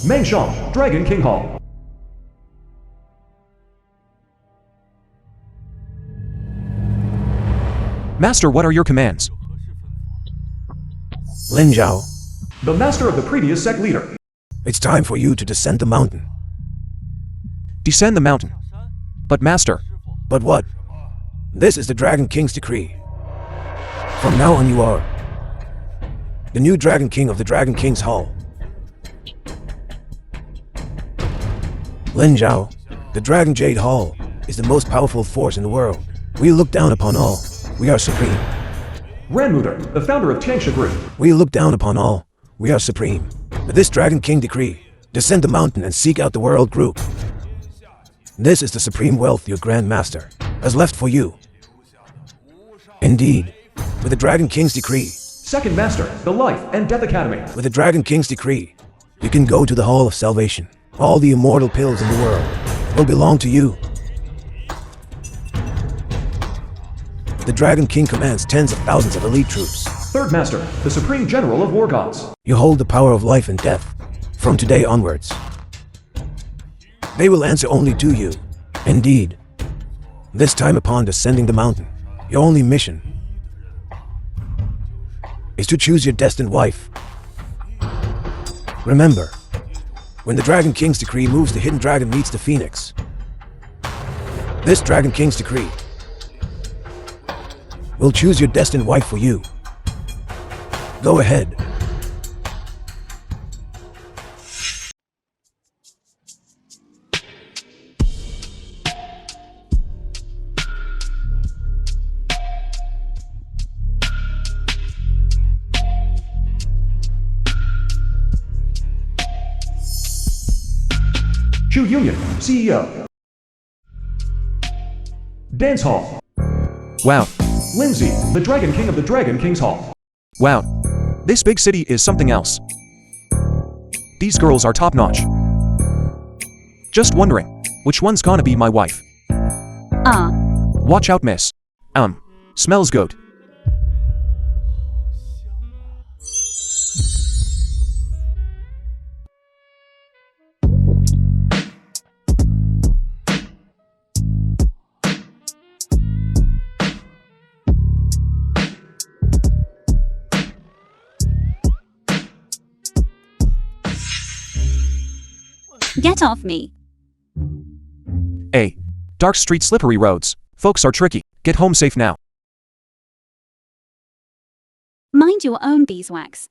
Mangshang, Dragon King Hall. Master, what are your commands? Lin Zhao, The master of the previous sect leader. it's time for you to descend the mountain. Descend the mountain. But master, But what? This is the Dragon King's decree. From now on you are the new Dragon King of the Dragon King's Hall. Lin Zhao, the Dragon Jade Hall is the most powerful force in the world. We look down upon all. We are supreme. Ranmuter, the founder of Tangsha Group. We look down upon all. We are supreme. But this Dragon King decree, descend the mountain and seek out the world group. This is the supreme wealth your Grand Master has left for you. Indeed, with the Dragon King's decree, Second master, the Life and Death Academy. with the Dragon King's decree, you can go to the Hall of Salvation. All the immortal pills in the world will belong to you. The Dragon King commands tens of thousands of elite troops. Third master, the supreme general of war gods. You hold the power of life and death from today onwards. They will answer only to you. Indeed, this time upon descending the mountain, your only mission is to choose your destined wife. Remember, when the Dragon King's decree moves, the hidden dragon meets the phoenix. This Dragon King's decree will choose your destined wife for you. Go ahead. Chu Union, CEO. Dance Hall. wow, Lindsay, the Dragon King of the Dragon King's Hall. wow. This big city is something else. These girls are top-notch. Just wondering, which one's gonna be my wife? Watch out, miss. Smells good. Get off me. A. Dark street, slippery roads. Folks are tricky. Get home safe now. Mind your own beeswax.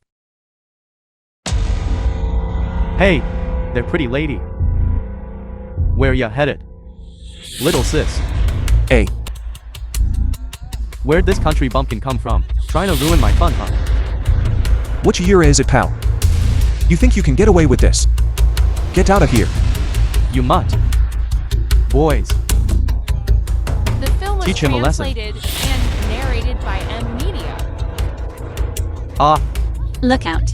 Hey, there pretty lady. Where ya headed? Little sis. A. Where'd this country bumpkin come from? Trying to ruin my fun, huh? Which year is it, pal? You think you can get away with this? Get out of here. You mutt. Boys, The film was Teach him a lesson. translated and narrated by M Media. ah, Look out.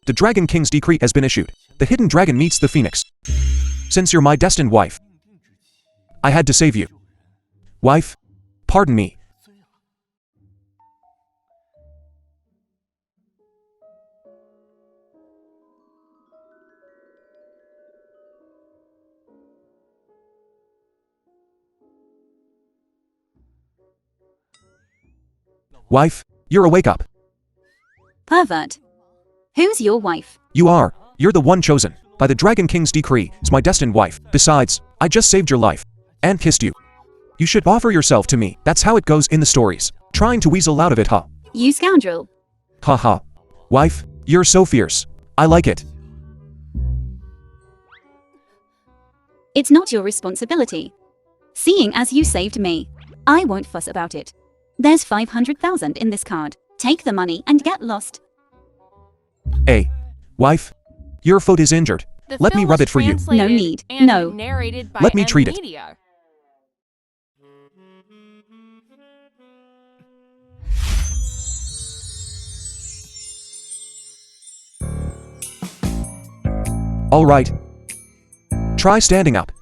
The Dragon King's decree has been issued. The hidden dragon meets the phoenix. Since you're my destined wife, I had to save you. Wife, pardon me. Wife, you're a wake-up. Pervert. Who's your wife? You are. You're the one chosen. By the Dragon King's decree, is my destined wife. Besides, I just saved your life. And kissed you. You should offer yourself to me. That's how it goes in the stories. Trying to weasel out of it, huh? You scoundrel. Haha. Wife, you're so fierce. I like it. It's not your responsibility. Seeing as you saved me, I won't fuss about it. There's 500,000 in this card. Take the money and get lost. A. Wife, your foot is injured. The Let me film rub was it for you. translated No need. and No. narrated by Let me M treat it. Media. All right. Try standing up.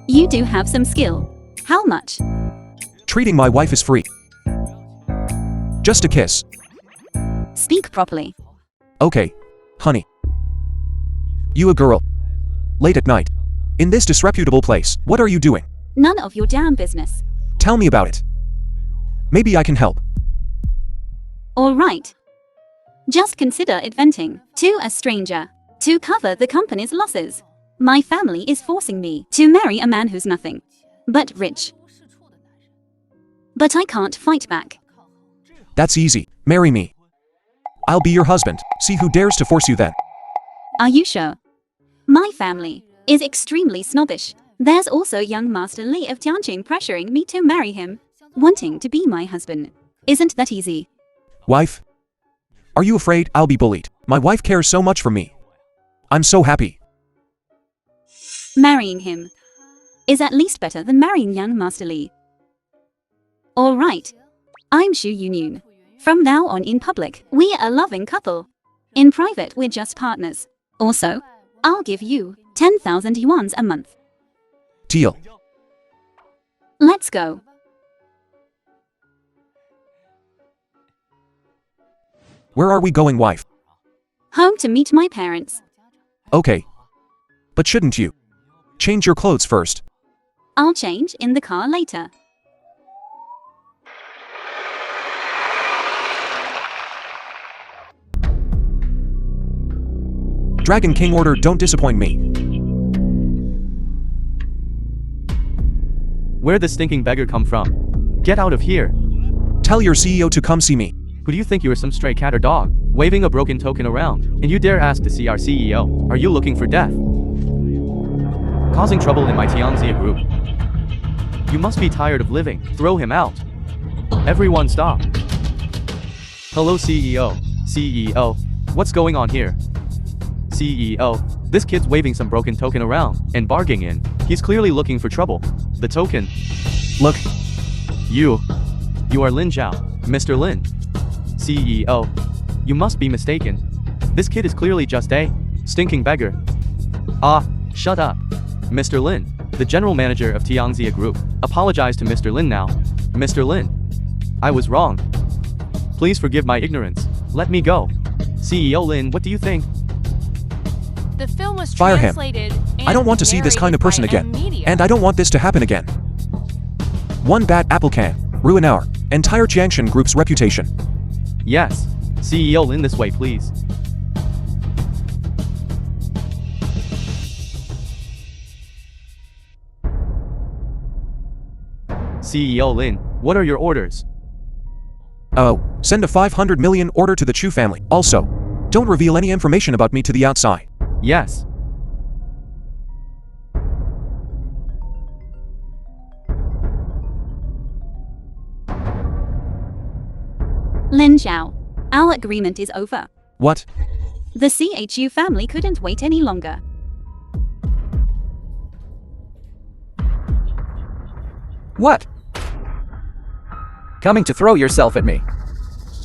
You do have some skill. How much? Treating my wife is free. Just a kiss. Speak properly. Okay, honey. You a girl. Late at night. In this disreputable place, what are you doing? None of your damn business. Tell me about it. Maybe I can help. All right. Just consider it venting to a stranger to cover the company's losses. My family is forcing me to marry a man who's nothing but rich. But I can't fight back. That's easy. Marry me. I'll be your husband. See who dares to force you then. Are you sure? My family is extremely snobbish. There's also young Master Li of Tianjin pressuring me to marry him, wanting to be my husband. Isn't that easy? Wife? Are you afraid I'll be bullied? My wife cares so much for me. I'm so happy. Marrying him is at least better than marrying young Master Li. All right. I'm Xu Yunyun. From now on in public, we're a loving couple. In private, we're just partners. Also, I'll give you 10,000 yuan a month. Deal. Let's go. Where are we going, wife? Home to meet my parents. Okay. But shouldn't you change your clothes first? I'll change in the car later. Dragon King order, don't disappoint me. Where'd the stinking beggar come from? Get out of here. Tell your CEO to come see me. Who do you think you are, some stray cat or dog? Waving a broken token around, and you dare ask to see our CEO? Are you looking for death? Causing trouble in my Tianxia group. You must be tired of living. Throw him out. Everyone stop. Hello CEO. CEO. What's going on here? CEO. This kid's waving some broken token around and barging in. He's clearly looking for trouble. The token. Look. You are Lin Zhao, Mr. Lin. CEO. You must be mistaken. This kid is clearly just a stinking beggar. Ah, shut up. Mr. Lin, the general manager of Tianxia Group, apologize to Mr. Lin now. Mr. Lin, I was wrong. Please forgive my ignorance. Let me go. CEO Lin, what do you think? The film was Fire him. translated I don't want to see this kind of person again. And I don't want this to happen again. One bad apple can ruin our entire Jiangshan group's reputation. Yes. CEO Lin, this way please. CEO Lin, what are your orders? Oh, send a 500 million order to the Chu family. Also, don't reveal any information about me to the outside. Yes. Lin Zhao, our agreement is over. What? The CHU family couldn't wait any longer. What? Coming to throw yourself at me.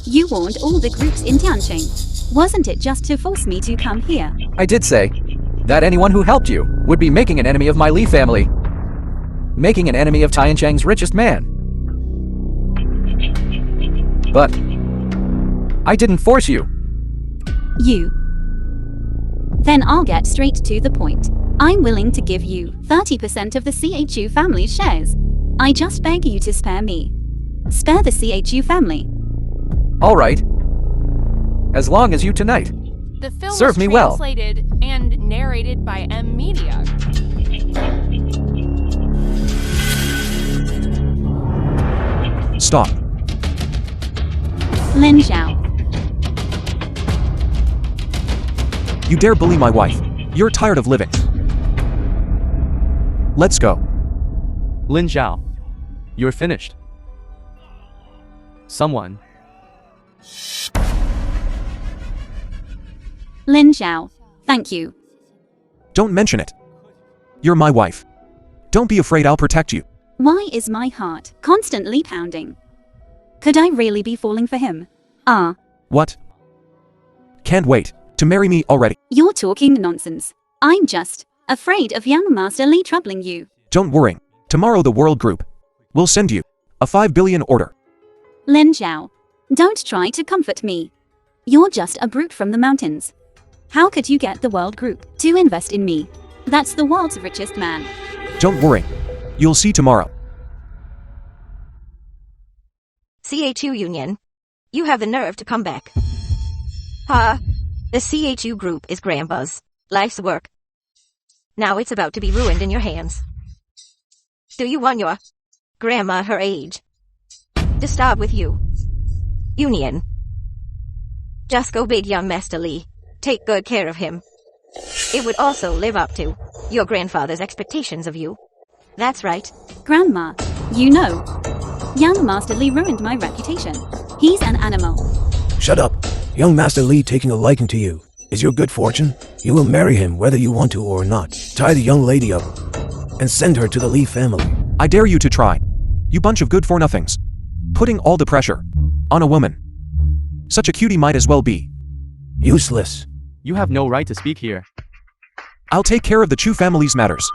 You warned all the groups in Tianjin. Wasn't it just to force me to come here? I did say that anyone who helped you would be making an enemy of my Li family. Making an enemy of Tianjin's richest man. But I didn't force you. You. Then I'll get straight to the point. I'm willing to give you 30% of the CHU family shares. I just beg you to spare me. Spare the CHU family. All right. As long as you tonight. The film Serve was me well. translated and narrated by M Media. Stop. Lin Zhao. You dare bully my wife. You're tired of living. Let's go. Lin Zhao, you're finished. Someone. Lin Zhao. Thank you. Don't mention it. You're my wife. Don't be afraid, I'll protect you. Why is my heart constantly pounding? Could I really be falling for him? Ah. What? Can't wait to marry me already. You're talking nonsense. I'm just afraid of young Master Li troubling you. Don't worry. Tomorrow the World Group will send you a 5 billion order. Lin Zhao, don't try to comfort me. You're just a brute from the mountains. How could you get the World Group to invest in me? That's the world's richest man. Don't worry. You'll see tomorrow. CHU Union. You have the nerve to come back. The CHU group is Grandpa's life's work. Now it's about to be ruined in your hands. Do you want your grandma her age to stop with you? Union. Just go bid young Master Li take good care of him. It would also live up to your grandfather's expectations of you. That's right. Grandma, you know, young Master Li ruined my reputation. He's an animal. Shut up. Young Master Li taking a liking to you is your good fortune. You will marry him whether you want to or not. Tie the young lady up and send her to the Li family. I dare you to try. You bunch of good-for-nothings. Putting all the pressure on a woman. Such a cutie might as well be Useless. You have no right to speak here. I'll take care of the Chu family's matters.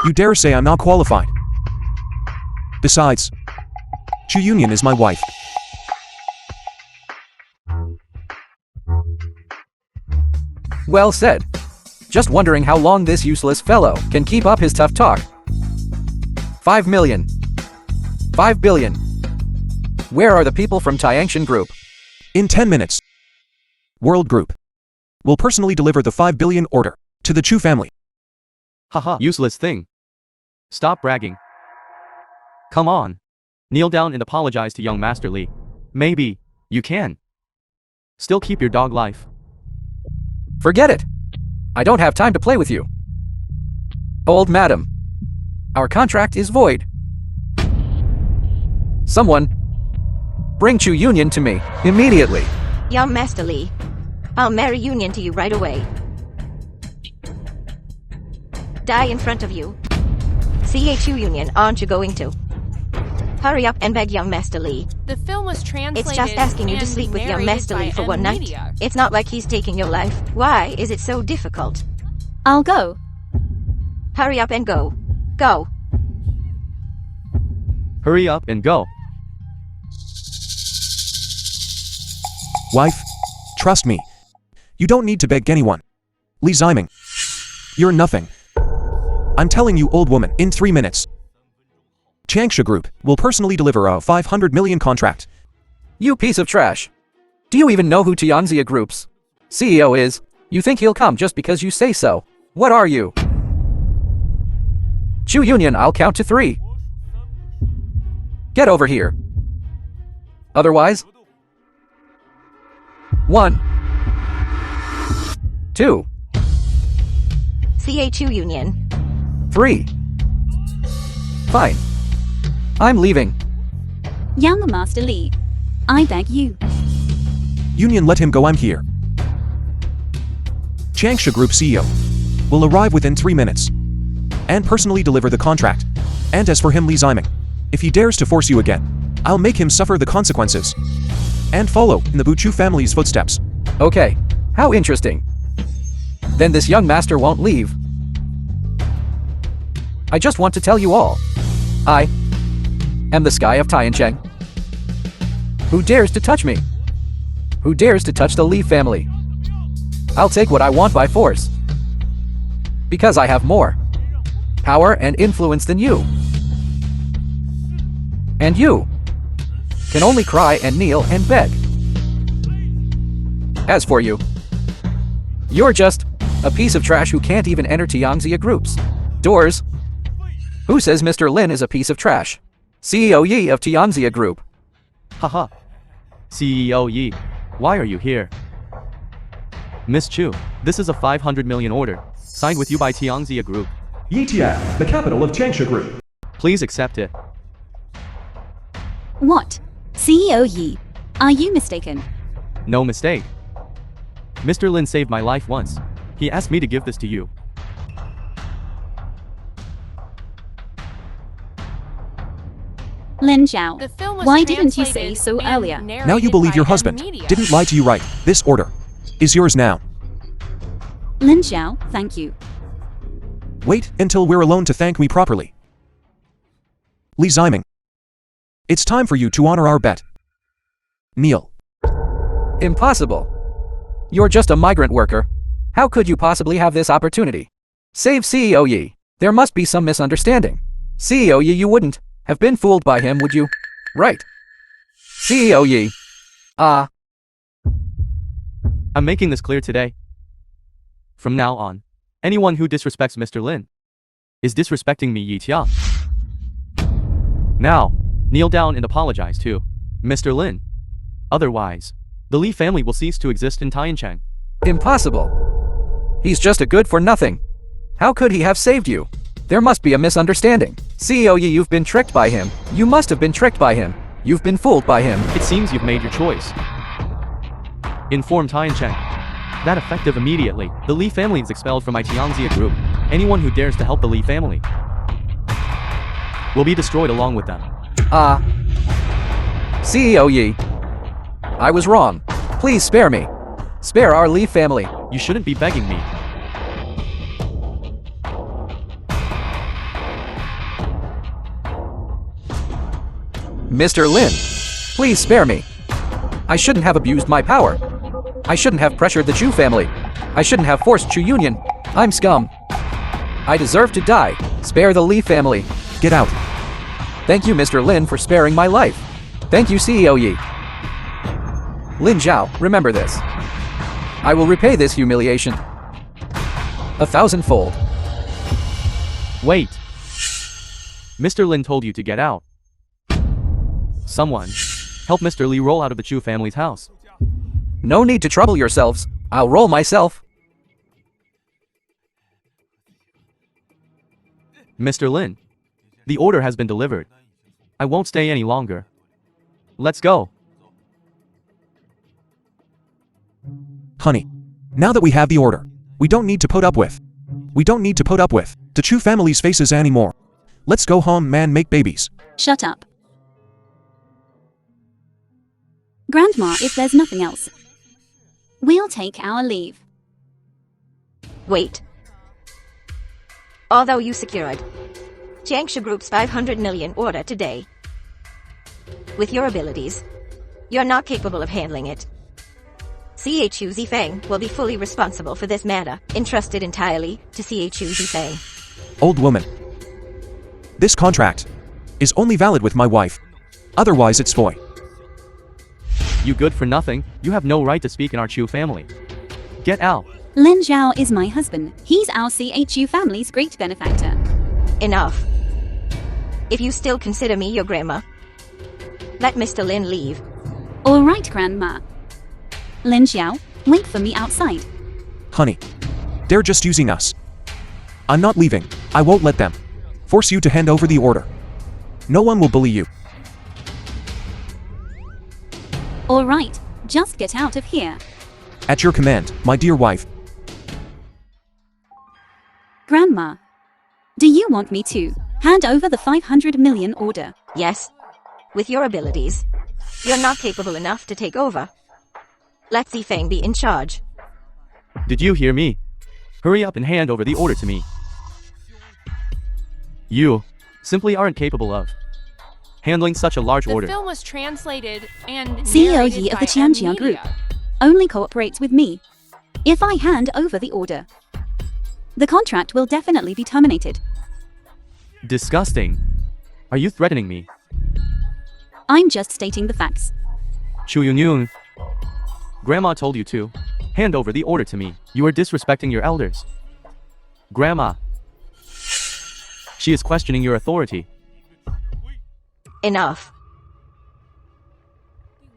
You dare say I'm not qualified. Besides, Chu Union is my wife. Well said. Just wondering how long this useless fellow can keep up his tough talk. 5 million. 5 billion. Where are the people from Tiangshan Group? In 10 minutes, World Group will personally deliver the 5 billion order to the Chu family. Haha, useless thing. Stop bragging. Come on. Kneel down and apologize to young Master Li. Maybe you can still keep your dog life. Forget it. I don't have time to play with you. Old madam. Our contract is void. Someone bring Chu Union to me immediately. Young Master Li, I'll marry Union to you right away. Die in front of you. CHU Union, aren't you going to? Hurry up and beg young Master Li. The film was translated. It's just asking you to and sleep with young narrated Master Li by for M one night. Media. It's not like he's taking your life. Why is it so difficult? I'll go. Hurry up and go. Go. Hurry up and go. Wife, trust me. You don't need to beg anyone. Li Ziming, you're nothing. I'm telling you, old woman, in 3 minutes, Changsha Group will personally deliver a 500 million contract. You piece of trash. Do you even know who Tianxia Group's CEO is? You think he'll come just because you say so? What are you? Chu Union, I'll count to 3. Get over here. Otherwise, 1, 2, CHU Union. 3. Fine. I'm leaving. Young Master Li, I beg you. Union, let him go, I'm here. Changsha Group CEO will arrive within 3 minutes and personally deliver the contract. And as for him, Li Ziming, if he dares to force you again, I'll make him suffer the consequences and follow in the Buchu family's footsteps. Okay, how interesting. Then this young master won't leave. I just want to tell you all. I am the sky of Tiancheng. Who dares to touch me? Who dares to touch the Li family? I'll take what I want by force. Because I have more power and influence than you. And you can only cry and kneel and beg. As for you, you're just a piece of trash who can't even enter Tianxia Group's doors. Who says Mr. Lin is a piece of trash? CEO Yi of Tianxia Group. Haha. CEO Yi, why are you here? Miss Chu, this is a 500 million order, signed with you by Tianxia Group. Yitian, the capital of Changsha Group. Please accept it. What? CEO Yi, are you mistaken? No mistake. Mr. Lin saved my life once. He asked me to give this to you. Lin Zhao, The film was why didn't you say translated so and earlier? narrated Now you believe by your M husband Media. didn't lie to you, right? This order is yours now. Lin Xiao, thank you. Wait until we're alone to thank me properly. Li Ziming. It's time for you to honor our bet. Kneel. Impossible. You're just a migrant worker. How could you possibly have this opportunity? Save CEO Yi. There must be some misunderstanding. CEO Yi, you wouldn't have been fooled by him, would you? Right. CEO Yi. I'm making this clear today. From now on, anyone who disrespects Mr. Lin is disrespecting me, Yi Tian. Now, kneel down and apologize to Mr. Lin. Otherwise, the Li family will cease to exist in Tiancheng. Impossible. He's just a good for nothing. How could he have saved you? There must be a misunderstanding. CEO Yi, you've been tricked by him. You must have been tricked by him. You've been fooled by him. It seems you've made your choice. Inform Tiancheng. That effective immediately, the Li family is expelled from Tianxia group. Anyone who dares to help the Li family will be destroyed along with them. CEO Yi. I was wrong. Please spare me. Spare our Li family. You shouldn't be begging me. Mr. Lin, please spare me. I shouldn't have abused my power. I shouldn't have pressured the Chu family. I shouldn't have forced Chu Union. I'm scum. I deserve to die. Spare the Li family. Get out. Thank you, Mr. Lin, for sparing my life. Thank you, CEO Yi. Lin Zhao, remember this. I will repay this humiliation 1,000-fold. Wait. Mr. Lin told you to get out. Someone, help Mr. Li roll out of the Chu family's house. No need to trouble yourselves. I'll roll myself. Mr. Lin, the order has been delivered. I won't stay any longer. Let's go. Honey, now that we have the order, we don't need to put up with the Chu family's faces anymore. Let's go home, man, make babies. Shut up. Grandma, if there's nothing else, we'll take our leave. Wait. Although you secured Jiangshi Group's 500 million order today, with your abilities, you're not capable of handling it. CHU Zifeng will be fully responsible for this matter, entrusted entirely to CHU Zifeng. Old woman. This contract is only valid with my wife. Otherwise it's void. You good for nothing, you have no right to speak in our Chu family. Get out. Lin Zhao is my husband. He's our CHU family's great benefactor. Enough. If you still consider me your grandma, let Mr. Lin leave. All right, Grandma. Lin Xiao, wait for me outside. Honey, they're just using us. I'm not leaving. I won't let them force you to hand over the order. No one will bully you. All right, just get out of here. At your command, my dear wife. Grandma, do you want me to hand over the 500 million order? Yes. With your abilities, you're not capable enough to take over. Let Zifeng be in charge. Did you hear me? Hurry up and hand over the order to me. You simply aren't capable of handling such a large order. The film was translated and CEO narrated Yi of by the Tianjia M Group Media. only cooperates with me if I hand over the order. The contract will definitely be terminated. Disgusting. Are you threatening me? I'm just stating the facts. Chu Yunyun. Grandma told you to hand over the order to me. You are disrespecting your elders. Grandma. She is questioning your authority. Enough.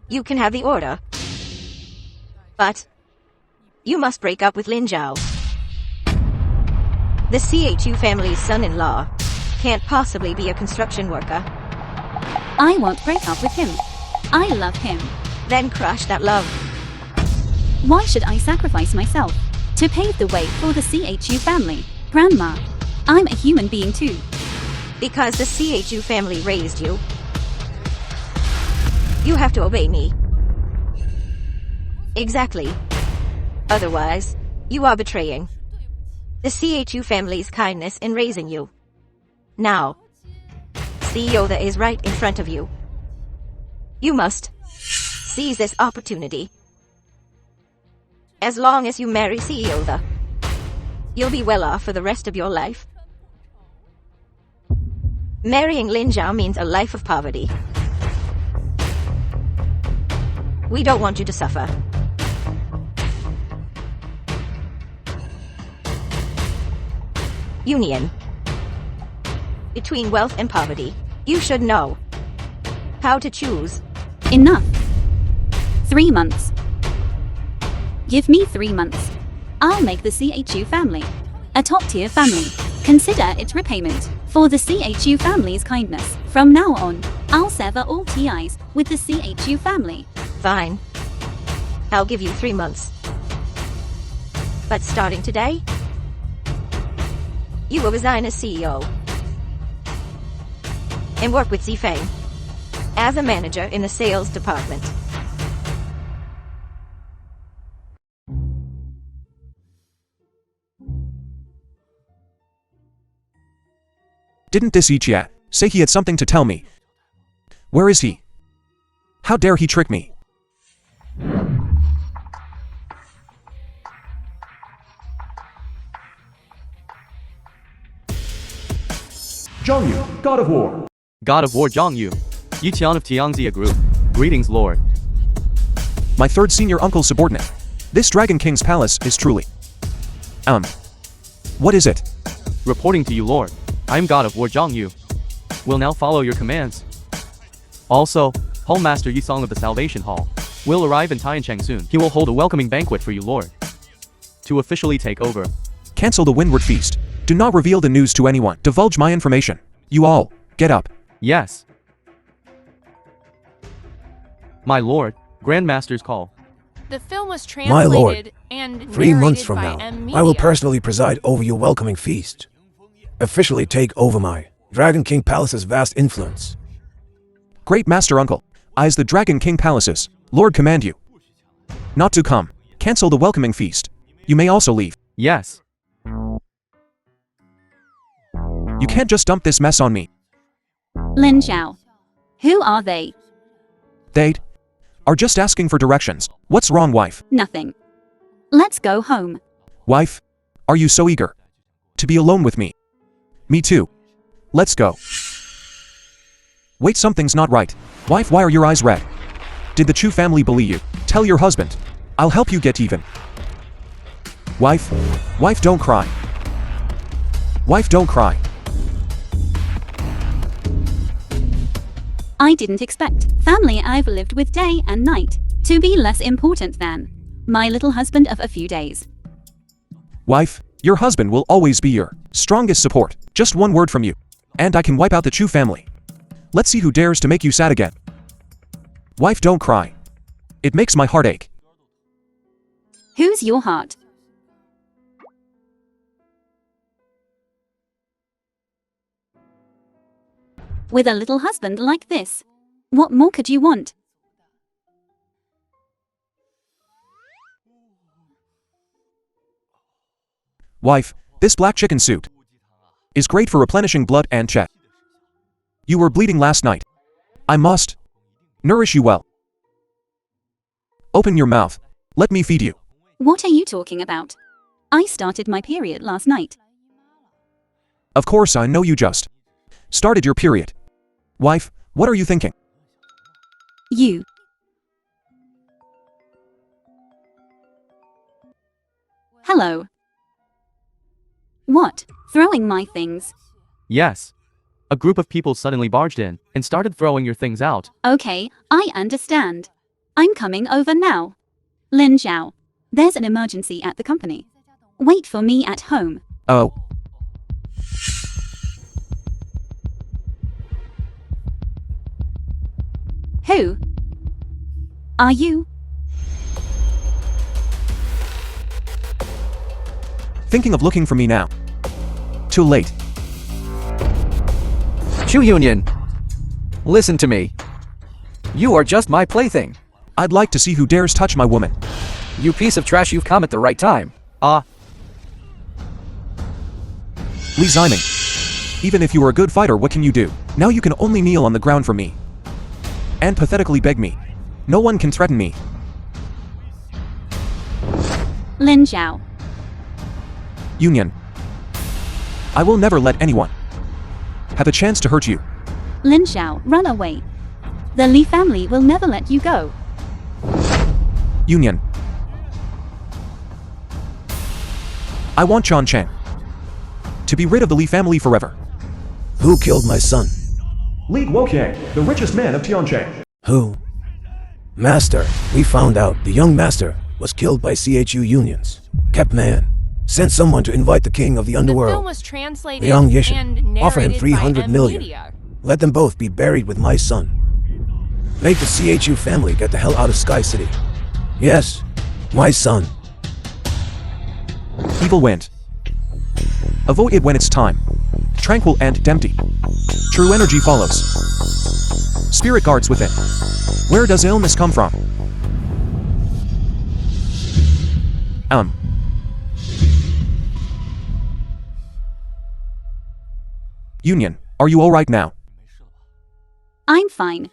You can have the order. But you must break up with Lin Zhao. The CHU family's son-in-law can't possibly be a construction worker. I won't break up with him. I love him. Then crush that love. Why should I sacrifice myself to pave the way for the CHU family? Grandma, I'm a human being too. Because the CHU family raised you. You have to obey me. Exactly. Otherwise, You are betraying the CHU family's kindness in raising you. Now, CEO that is right in front of you. You must seize this opportunity. As long as you marry CEO, you'll be well off for the rest of your life. Marrying Lin Zhao means a life of poverty. We don't want you to suffer. Union between wealth and poverty. You should know how to choose. Enough. 3 months. Give me 3 months. I'll make the CHU family a top-tier family. Consider its repayment for the CHU family's kindness. From now on, I'll sever all ties with the CHU family. Fine. I'll give you 3 months. But starting today, you will resign as CEO and work with Zifeng as a manager in the sales department. Didn't this Ichia say he had something to tell me? Where is he? How dare he trick me? Zhongyu, God of War. God of War Zhongyu. Yitian of Tianxia Group. Greetings, Lord. My third senior uncle subordinate. This Dragon King's palace is truly... What is it? Reporting to you, Lord. I am God of War Zhongyu. Will now follow your commands. Also, Hall Master Yisong of the Salvation Hall will arrive in Tiancheng soon. He will hold a welcoming banquet for you, Lord, to officially take over. Cancel the Windward Feast. Do not reveal the news to anyone. Divulge my information. You all, get up. Yes. My lord, Grandmaster's call. The film was My lord, translated and 3 months narrated from by now, M. I will Media. personally preside over your welcoming feast. Officially take over my Dragon King Palace's vast influence. Great Master Uncle, I as the Dragon King Palaces, Lord command you not to come. Cancel the welcoming feast. You may also leave. Yes. You can't just dump this mess on me. Lin Zhao. Who are they? They are just asking for directions. What's wrong, wife? Nothing. Let's go home. Wife, are you so eager to be alone with me? Me too. Let's go. Wait, something's not right. Wife, why are your eyes red? Did the Chu family bully you? Tell your husband. I'll help you get even. Wife, don't cry. Wife, don't cry. I didn't expect family I've lived with day and night to be less important than my little husband of a few days. Wife, your husband will always be your strongest support. Just one word from you, and I can wipe out the Chu family. Let's see who dares to make you sad again. Wife, don't cry. It makes my heart ache. Who's your heart? With a little husband like this, what more could you want? Wife, this black chicken suit is great for replenishing blood and chest. You were bleeding last night. I must nourish you well. Open your mouth. Let me feed you. What are you talking about? I started my period last night. Of course, I know you just started your period. Wife, what are you thinking? You. Hello. What? Throwing my things? Yes. A group of people suddenly barged in and started throwing your things out. Okay, I understand. I'm coming over now. Lin Zhao, there's an emergency at the company. Wait for me at home. Oh. Who? Are you? Thinking of looking for me now? Too late. Chu Union. Listen to me. You are just my plaything. I'd like to see who dares touch my woman. You piece of trash, you've come at the right time. Li Ziming. Even if you are a good fighter, what can you do? Now you can only kneel on the ground for me. And pathetically beg me. No one can threaten me. Lin Zhao. Union. I will never let anyone have a chance to hurt you. Lin Zhao, run away. The Li family will never let you go. Union. I want Chan Chang to be rid of the Li family forever. Who killed my son? Li Guoqiang, the richest man of Tiancheng. Who? Master, we found out the young master was killed by CHU unions. Kept man. Sent someone to invite the king of the The film underworld. was translated Liang and Yishan. Offer him narrated 300 by million. Media. Let them both be buried with my son. Make the CHU family get the hell out of Sky City. Yes, my son. Evil wind. Avoid it when it's time. Tranquil and empty. True energy follows. Spirit guards within. Where does illness come from? Union, are you alright now? I'm fine.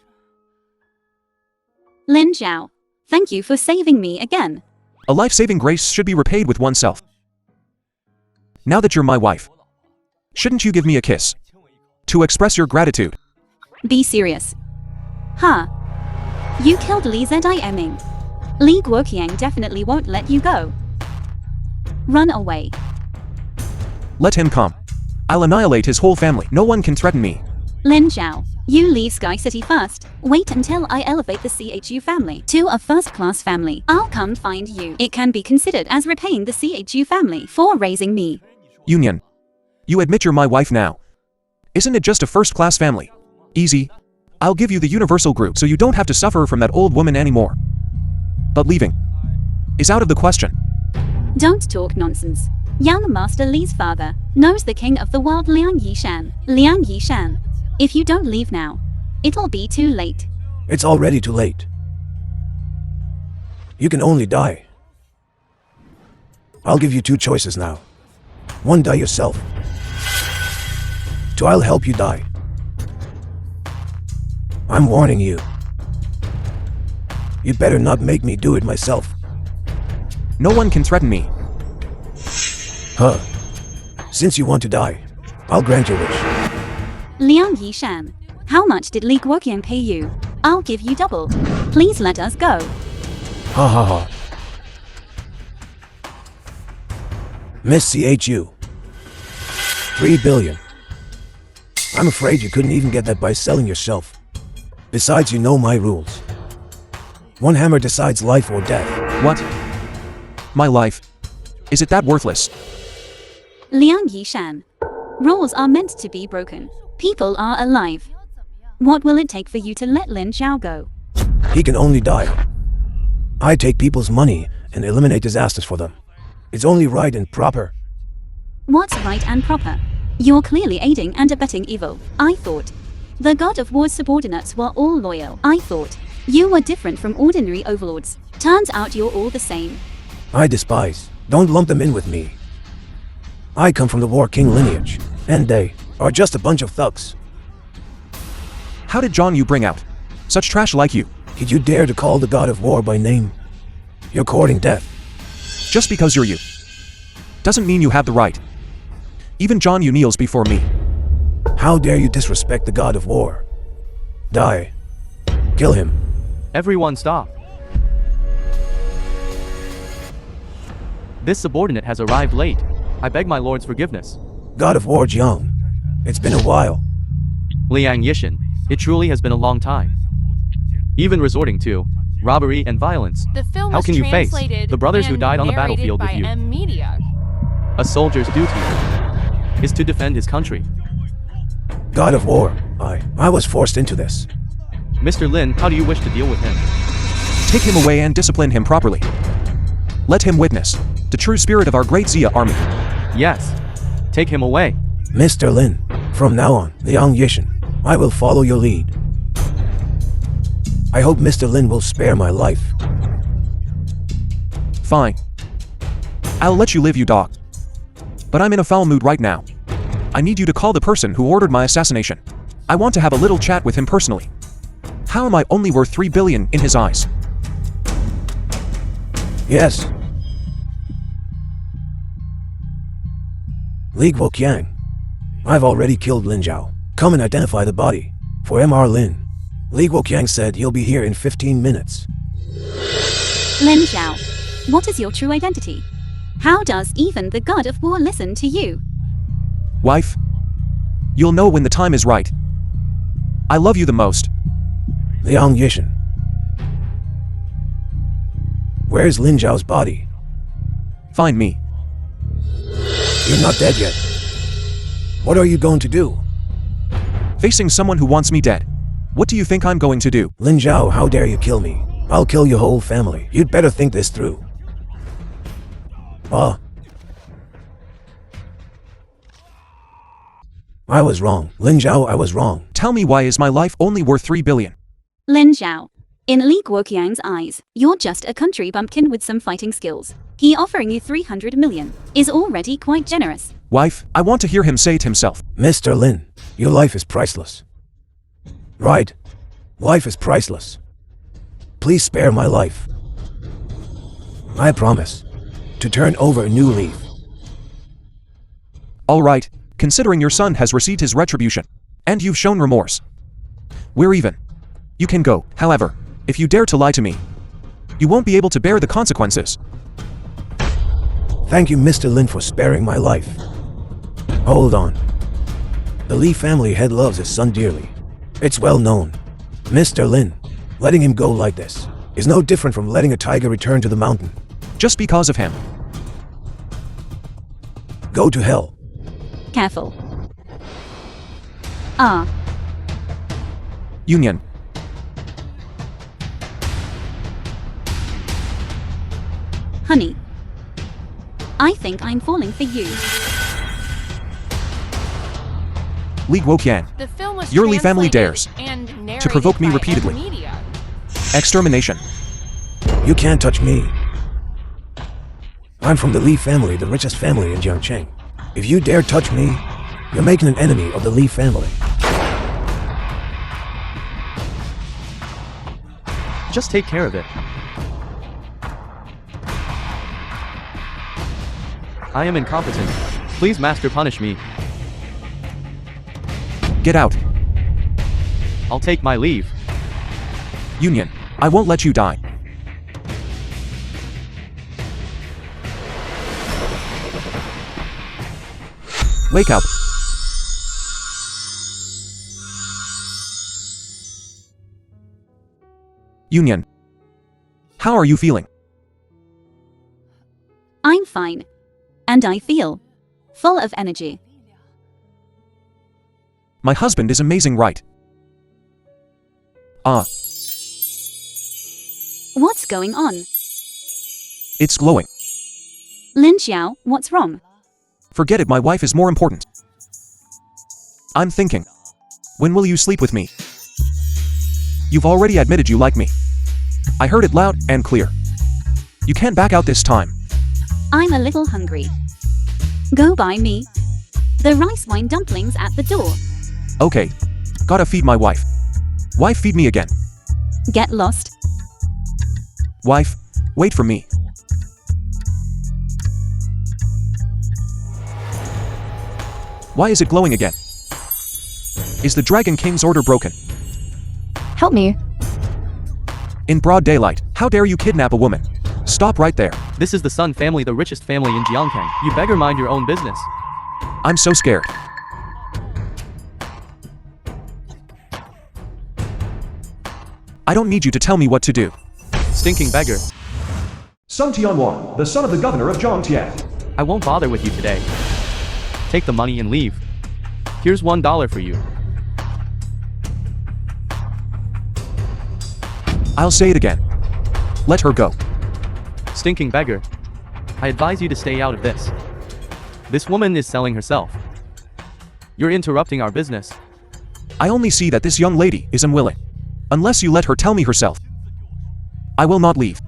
Lin Zhao, thank you for saving me again. A life-saving grace should be repaid with oneself. Now that you're my wife, shouldn't you give me a kiss to express your gratitude? Be serious. Huh. You killed Li Ziming. Li Guoqiang definitely won't let you go. Run away. Let him come. I'll annihilate his whole family. No one can threaten me. Lin Zhao, you leave Sky City first. Wait until I elevate the CHU family to a first-class family. I'll come find you. It can be considered as repaying the CHU family for raising me. Union. You admit you're my wife now. Isn't it just a first-class family? Easy. I'll give you the universal group so you don't have to suffer from that old woman anymore. But leaving is out of the question. Don't talk nonsense. Young Master Li's father knows the king of the world, Liang Yishan. Liang Yishan. If you don't leave now, it'll be too late. It's already too late. You can only die. I'll give you two choices now. One, die yourself. Two, I'll help you die. I'm warning you. You better not make me do it myself. No one can threaten me. Huh. Since you want to die, I'll grant your wish. Liang Yishan, how much did Li Guoqiang pay you? I'll give you double. Please let us go. Ha ha ha. Miss CHU. 3 billion. I'm afraid you couldn't even get that by selling yourself. Besides, you know my rules. One hammer decides life or death. What? My life? Is it that worthless? Liang Yishan, rules are meant to be broken. People are alive. What will it take for you to let Lin Zhao go? He can only die. I take people's money and eliminate disasters for them. It's only right and proper. What's right and proper? You're clearly aiding and abetting evil. I thought the god of war's subordinates were all loyal. I thought you were different from ordinary overlords. Turns out you're all the same. I despise. Don't lump them in with me. I come from the War King lineage, and they are just a bunch of thugs. How did John you bring out such trash like you? Did you dare to call the god of war by name? You're courting death. Just because you're you doesn't mean you have the right. Even John Yu kneels before me. How dare you disrespect the god of war? Die. Kill him. Everyone stop. This subordinate has arrived late. I beg my lord's forgiveness. God of war Jiang. It's been a while. Liang Yishan, it truly has been a long time. Even resorting to robbery and violence. The film How was can you face translated the brothers who and died on the narrated battlefield with by you? Media. A soldier's duty is to defend his country. God of war. I was forced into this. Mr. Lin, how do you wish to deal with him? Take him away and discipline him properly. Let him witness the true spirit of our great Xia army. Yes. Take him away. Mr. Lin, from now on, Liang Yishan, I will follow your lead. I hope Mr. Lin will spare my life. Fine. I'll let you live, you dog. But I'm in a foul mood right now. I need you to call the person who ordered my assassination. I want to have a little chat with him personally. How am I only worth 3 billion in his eyes? Yes. Li Guoqiang. I've already killed Lin Zhao. Come and identify the body. For MR Lin. Li Guoqiang said he'll be here in 15 minutes. Lin Zhao, what is your true identity? How does even the god of war listen to you? Wife? You'll know when the time is right. I love you the most. Liang Yishan. Where's Lin Zhao's body? Find me. You're not dead yet. What are you going to do? Facing someone who wants me dead. What do you think I'm going to do? Lin Zhao, how dare you kill me? I'll kill your whole family. You'd better think this through. I was wrong. Lin Zhao, I was wrong. Tell me, why is my life only worth 3 billion? Lin Zhao, in Li Guoqiang's eyes, you're just a country bumpkin with some fighting skills. He offering you 300 million is already quite generous. Wife, I want to hear him say it himself. Mr. Lin, your life is priceless. Right. Life is priceless. Please spare my life. I promise to turn over a new leaf. All right, considering your son has received his retribution, and you've shown remorse. We're even. You can go. However, if you dare to lie to me, you won't be able to bear the consequences. Thank you, Mr. Lin, for sparing my life. Hold on. The Li family head loves his son dearly. It's well known. Mr. Lin, letting him go like this is no different from letting a tiger return to the mountain. Just because of him. Go to hell. Careful. Ah. Union. Honey. I think I'm falling for you. Li Guoqiang. The film was Your Li family dares translated and to provoke me narrated by repeatedly. Media. Extermination. You can't touch me. I'm from the Li family, the richest family in Jiangcheng. If you dare touch me, you're making an enemy of the Li family. Just take care of it. I am incompetent. Please, master, punish me. Get out. I'll take my leave. Union. I won't let you die. Wake up. Union. How are you feeling? I'm fine. And I feel full of energy. My husband is amazing, right? What's going on? It's glowing. Lin Xiao, what's wrong? Forget it, my wife is more important. I'm thinking. When will you sleep with me? You've already admitted you like me. I heard it loud and clear. You can't back out this time. I'm a little hungry. Go buy me the rice wine dumplings at the door. Okay. Gotta feed my wife. Wife, feed me again. Get lost. Wife, wait for me. Why is it glowing again? Is the Dragon King's order broken? Help me. In broad daylight, how dare you kidnap a woman? Stop right there. This is the Sun family, the richest family in Jiangcheng. You beggar mind your own business. I'm so scared. I don't need you to tell me what to do. Stinking beggar. Sun Tianwan, the son of the governor of Zhangtian. I won't bother with you today. Take the money and leave. Here's $1 for you. I'll say it again. Let her go. Stinking beggar. I advise you to stay out of this. This woman is selling herself. You're interrupting our business. I only see that this young lady is unwilling. Unless you let her tell me herself. I will not leave.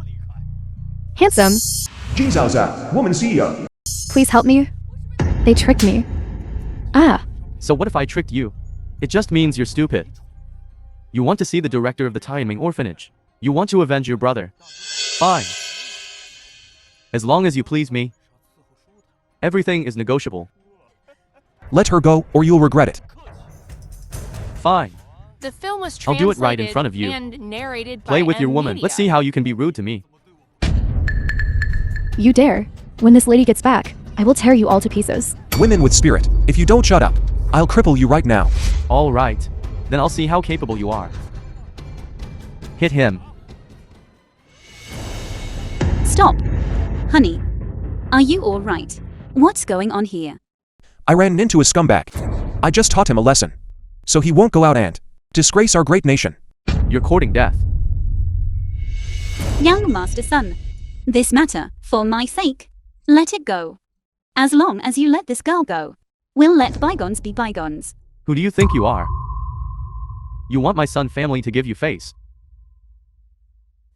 Handsome. Ji Zhao Zhao, woman CEO. Please help me. They tricked me. Ah, So what if I tricked you? It just means you're stupid. You want to see the director of the Tianming orphanage. You want to avenge your brother. Fine. As long as you please me. Everything is negotiable. Let her go, or you'll regret it. Fine. The film was I'll translated do it right in front of you. and narrated Play by with your M woman. Media. Let's see how you can be rude to me. you dare. When this lady gets back, I will tear you all to pieces. Women with spirit, if you don't shut up, I'll cripple you right now. All right. Then I'll see how capable you are. Hit him. Stop. Honey. Are you all right? What's going on here? I ran into a scumbag. I just taught him a lesson. So he won't go out and disgrace our great nation. You're courting death. Young master son. This matter, for my sake. Let it go. As long as you let this girl go, we'll let bygones be bygones. Who do you think you are? You want my son family to give you face.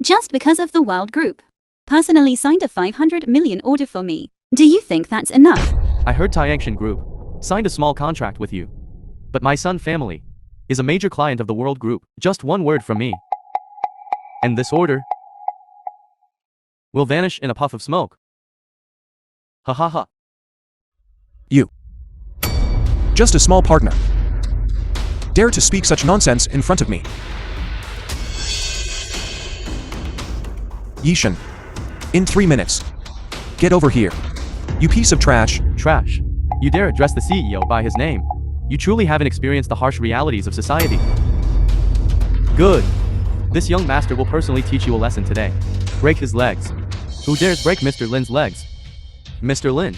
Just because of the Wild Group. Personally signed a 500 million order for me. Do you think that's enough? I heard Tianxian Group signed a small contract with you. But my son family is a major client of the World Group. Just one word from me. And this order will vanish in a puff of smoke. Ha ha ha. You. Just a small partner. Dare to speak such nonsense in front of me. Yishan. In 3 minutes. Get over here. You piece of trash. Trash. You dare address the CEO by his name. You truly haven't experienced the harsh realities of society. Good. This young master will personally teach you a lesson today. Break his legs. Who dares break Mr. Lin's legs? Mr. Lin.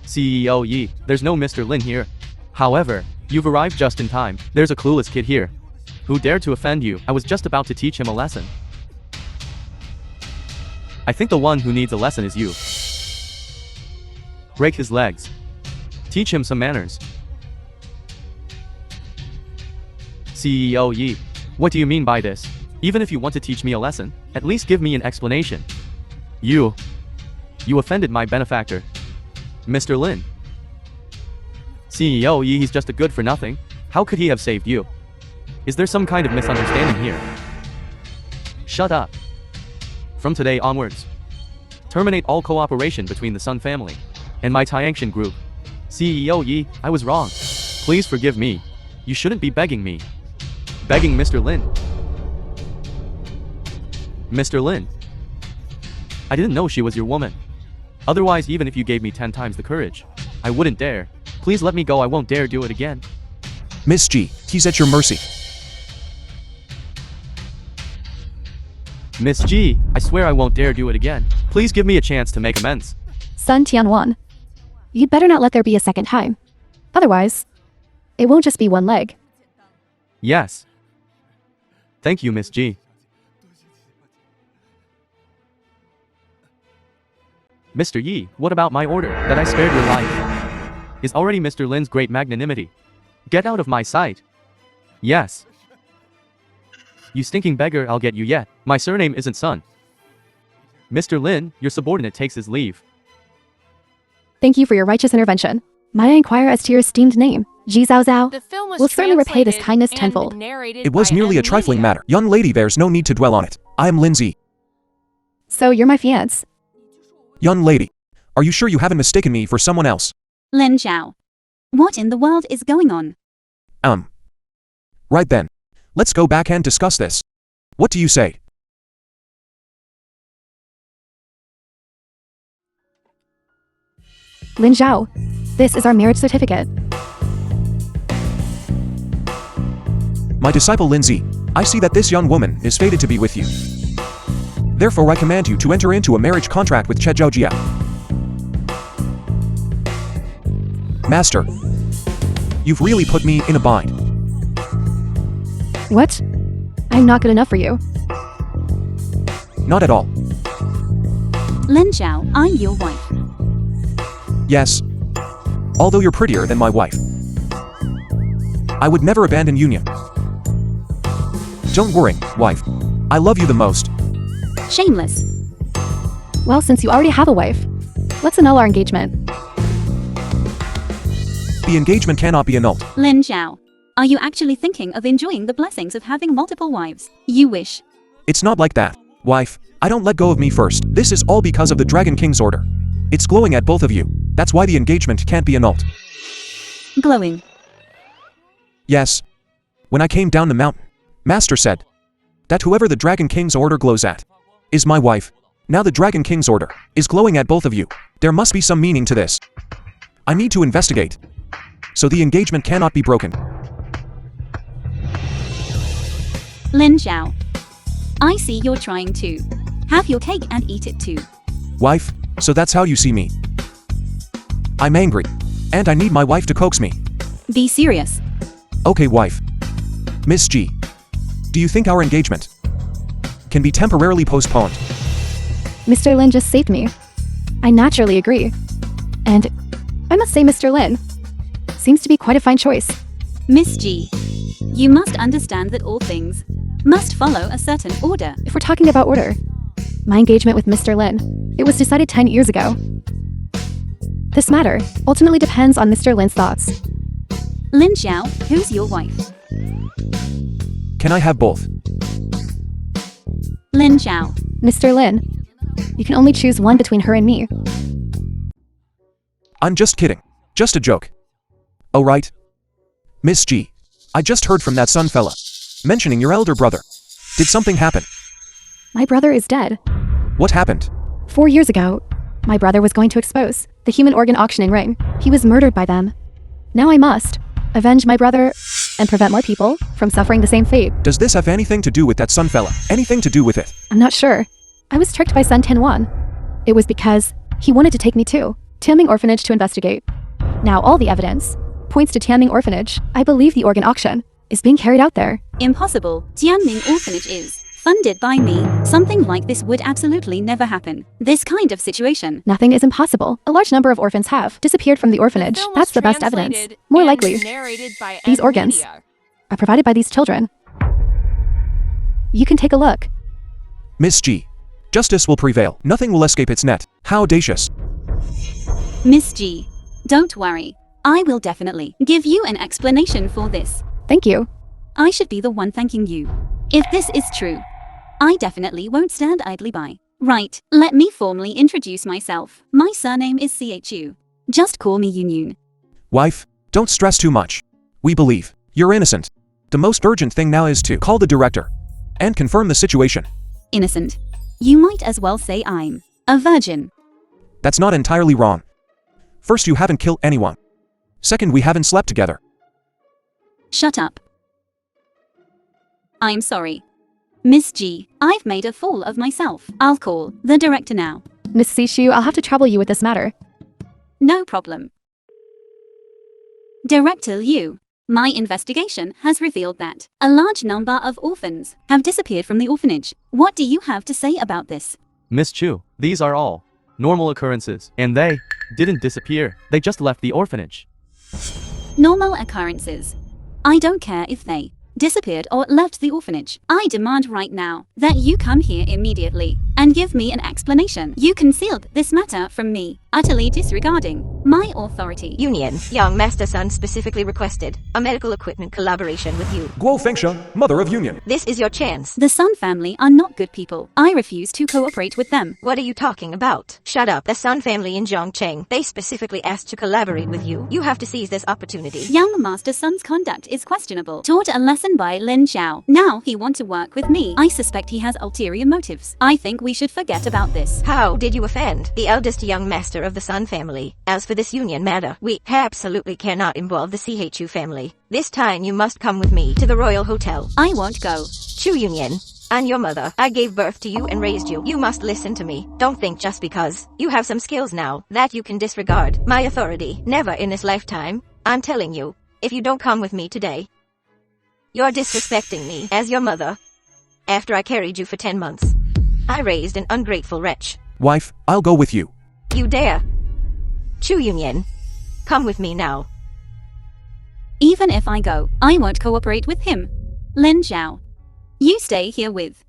CEO Yi, there's no Mr. Lin here. However, you've arrived just in time. There's a clueless kid here. Who dared to offend you? I was just about to teach him a lesson. I think the one who needs a lesson is you. Break his legs. Teach him some manners. CEO Yi, what do you mean by this? Even if you want to teach me a lesson, at least give me an explanation. You offended my benefactor, Mr. Lin. CEO Yi, he's just a good for nothing. How could he have saved you? Is there some kind of misunderstanding here? Shut up. From today onwards, terminate all cooperation between the Sun family and my Tianxian Group. CEO Yi, I was wrong. Please forgive me. You shouldn't be begging me. Begging Mr. Lin. Mr. Lin. I didn't know she was your woman. Otherwise, even if you gave me 10 times the courage, I wouldn't dare. Please let me go, I won't dare do it again. Miss G, he's at your mercy. Miss G, I swear I won't dare do it again. Please give me a chance to make amends. Sun Tianwan. You'd better not let there be a second time. Otherwise, it won't just be one leg. Yes. Thank you, Miss G. Mr. Yi, what about my order, that I spared your life? Is already Mr. Lin's great magnanimity. Get out of my sight. Yes. You stinking beggar, I'll get you yet. My surname isn't Sun. Mr. Lin, your subordinate takes his leave. Thank you for your righteous intervention. Might I inquire as to your esteemed name? Ji Zhao Zhao? The film was We'll certainly repay this translated kindness and tenfold. narrated It was by merely a M trifling Media. matter. Young lady, there's no need to dwell on it. I am Lindsay. So you're my fiancé. Young lady. Are you sure you haven't mistaken me for someone else? Lin Zhao. What in the world is going on? Right then. Let's go back and discuss this. What do you say? Lin Zhao. This is our marriage certificate. My disciple Lindsay, I see that this young woman is fated to be with you. Therefore I command you to enter into a marriage contract with Che Zhaojia. Master, you've really put me in a bind. What? I'm not good enough for you. Not at all. Lin Zhao, I'm your wife. Yes. Although you're prettier than my wife. I would never abandon union. Don't worry, wife. I love you the most. Shameless. Well, since you already have a wife, let's annul our engagement. The engagement cannot be annulled. Lin Xiao, are you actually thinking of enjoying the blessings of having multiple wives? You wish. It's not like that. Wife, I don't let go of me first. This is all because of the Dragon King's order. It's glowing at both of you. That's why the engagement can't be annulled. Glowing. Yes. When I came down the mountain, Master said that whoever the Dragon King's order glows at is my wife. Now the Dragon King's order is glowing at both of you. There must be some meaning to this. I need to investigate. So the engagement cannot be broken. Lin Xiao, I see you're trying to have your cake and eat it too. Wife, so that's how you see me. I'm angry, and I need my wife to coax me. Be serious. Okay, wife. Miss G, do you think our engagement can be temporarily postponed? Mr. Lin just saved me. I naturally agree. And I must say Mr. Lin seems to be quite a fine choice. Miss G, you must understand that all things must follow a certain order. If we're talking about order, my engagement with Mr. Lin, it was decided 10 years ago. This matter ultimately depends on Mr. Lin's thoughts. Lin Xiao, who's your wife? Can I have both? Lin Xiao, Mr. Lin, you can only choose one between her and me. I'm just kidding. Just a joke. Oh right. Miss G, I just heard from that son fella mentioning your elder brother. Did something happen? My brother is dead. What happened? 4 years ago, my brother was going to expose the human organ auctioning ring. He was murdered by them. Now I must avenge my brother and prevent more people from suffering the same fate. Does this have anything to do with that son fella? Anything to do with it? I'm not sure. I was tricked by Sun Tianwan. It was because he wanted to take me to Tianming Orphanage to investigate. Now all the evidence points to Tianming Orphanage. I believe the organ auction is being carried out there. Impossible. Tianming Orphanage is funded by me. Something like this would absolutely never happen. This kind of situation. Nothing is impossible. A large number of orphans have disappeared from the orphanage. Film was That's the best evidence. translated More and likely, narrated by these N organs Media. are provided by these children. You can take a look. Miss G, justice will prevail. Nothing will escape its net. How audacious. Miss G, don't worry. I will definitely give you an explanation for this. Thank you. I should be the one thanking you. If this is true, I definitely won't stand idly by. Right, let me formally introduce myself. My surname is Chu. Just call me Yunyun. Wife, don't stress too much. We believe you're innocent. The most urgent thing now is to call the director and confirm the situation. Innocent. You might as well say I'm a virgin. That's not entirely wrong. First, you haven't killed anyone. Second, we haven't slept together. Shut up. I'm sorry. Miss G, I've made a fool of myself. I'll call the director now. Miss Sishu, I'll have to trouble you with this matter. No problem. Director Liu, my investigation has revealed that a large number of orphans have disappeared from the orphanage. What do you have to say about this? Miss Chu, these are all normal occurrences, and they didn't disappear. They just left the orphanage. Normal occurrences. I don't care if they disappeared or left the orphanage. I demand right now that you come here immediately and give me an explanation. You concealed this matter from me, utterly disregarding my authority. Union, young Master Sun specifically requested a medical equipment collaboration with you. Guo Fengsha, mother of Union. This is your chance. The Sun family are not good people. I refuse to cooperate with them. What are you talking about? Shut up. The Sun family in Zhongcheng, they specifically asked to collaborate with you. You have to seize this opportunity. Young Master Sun's conduct is questionable. Taught a lesson by Lin Xiao. Now he wants to work with me. I suspect he has ulterior motives. I think we should forget about this. How did you offend the eldest young master of the Sun family? As for this union matter, we absolutely cannot involve the CHU family. This time you must come with me to the Royal Hotel. I won't go. Chu Union, and your mother. I gave birth to you and raised you. You must listen to me. Don't think just because you have some skills now that you can disregard my authority. Never in this lifetime. I'm telling you, if you don't come with me today, you're disrespecting me as your mother. After I carried you for 10 months, I raised an ungrateful wretch. Wife, I'll go with you. You dare? Chu Union, come with me now. Even if I go, I won't cooperate with him. Lin Xiao, you stay here with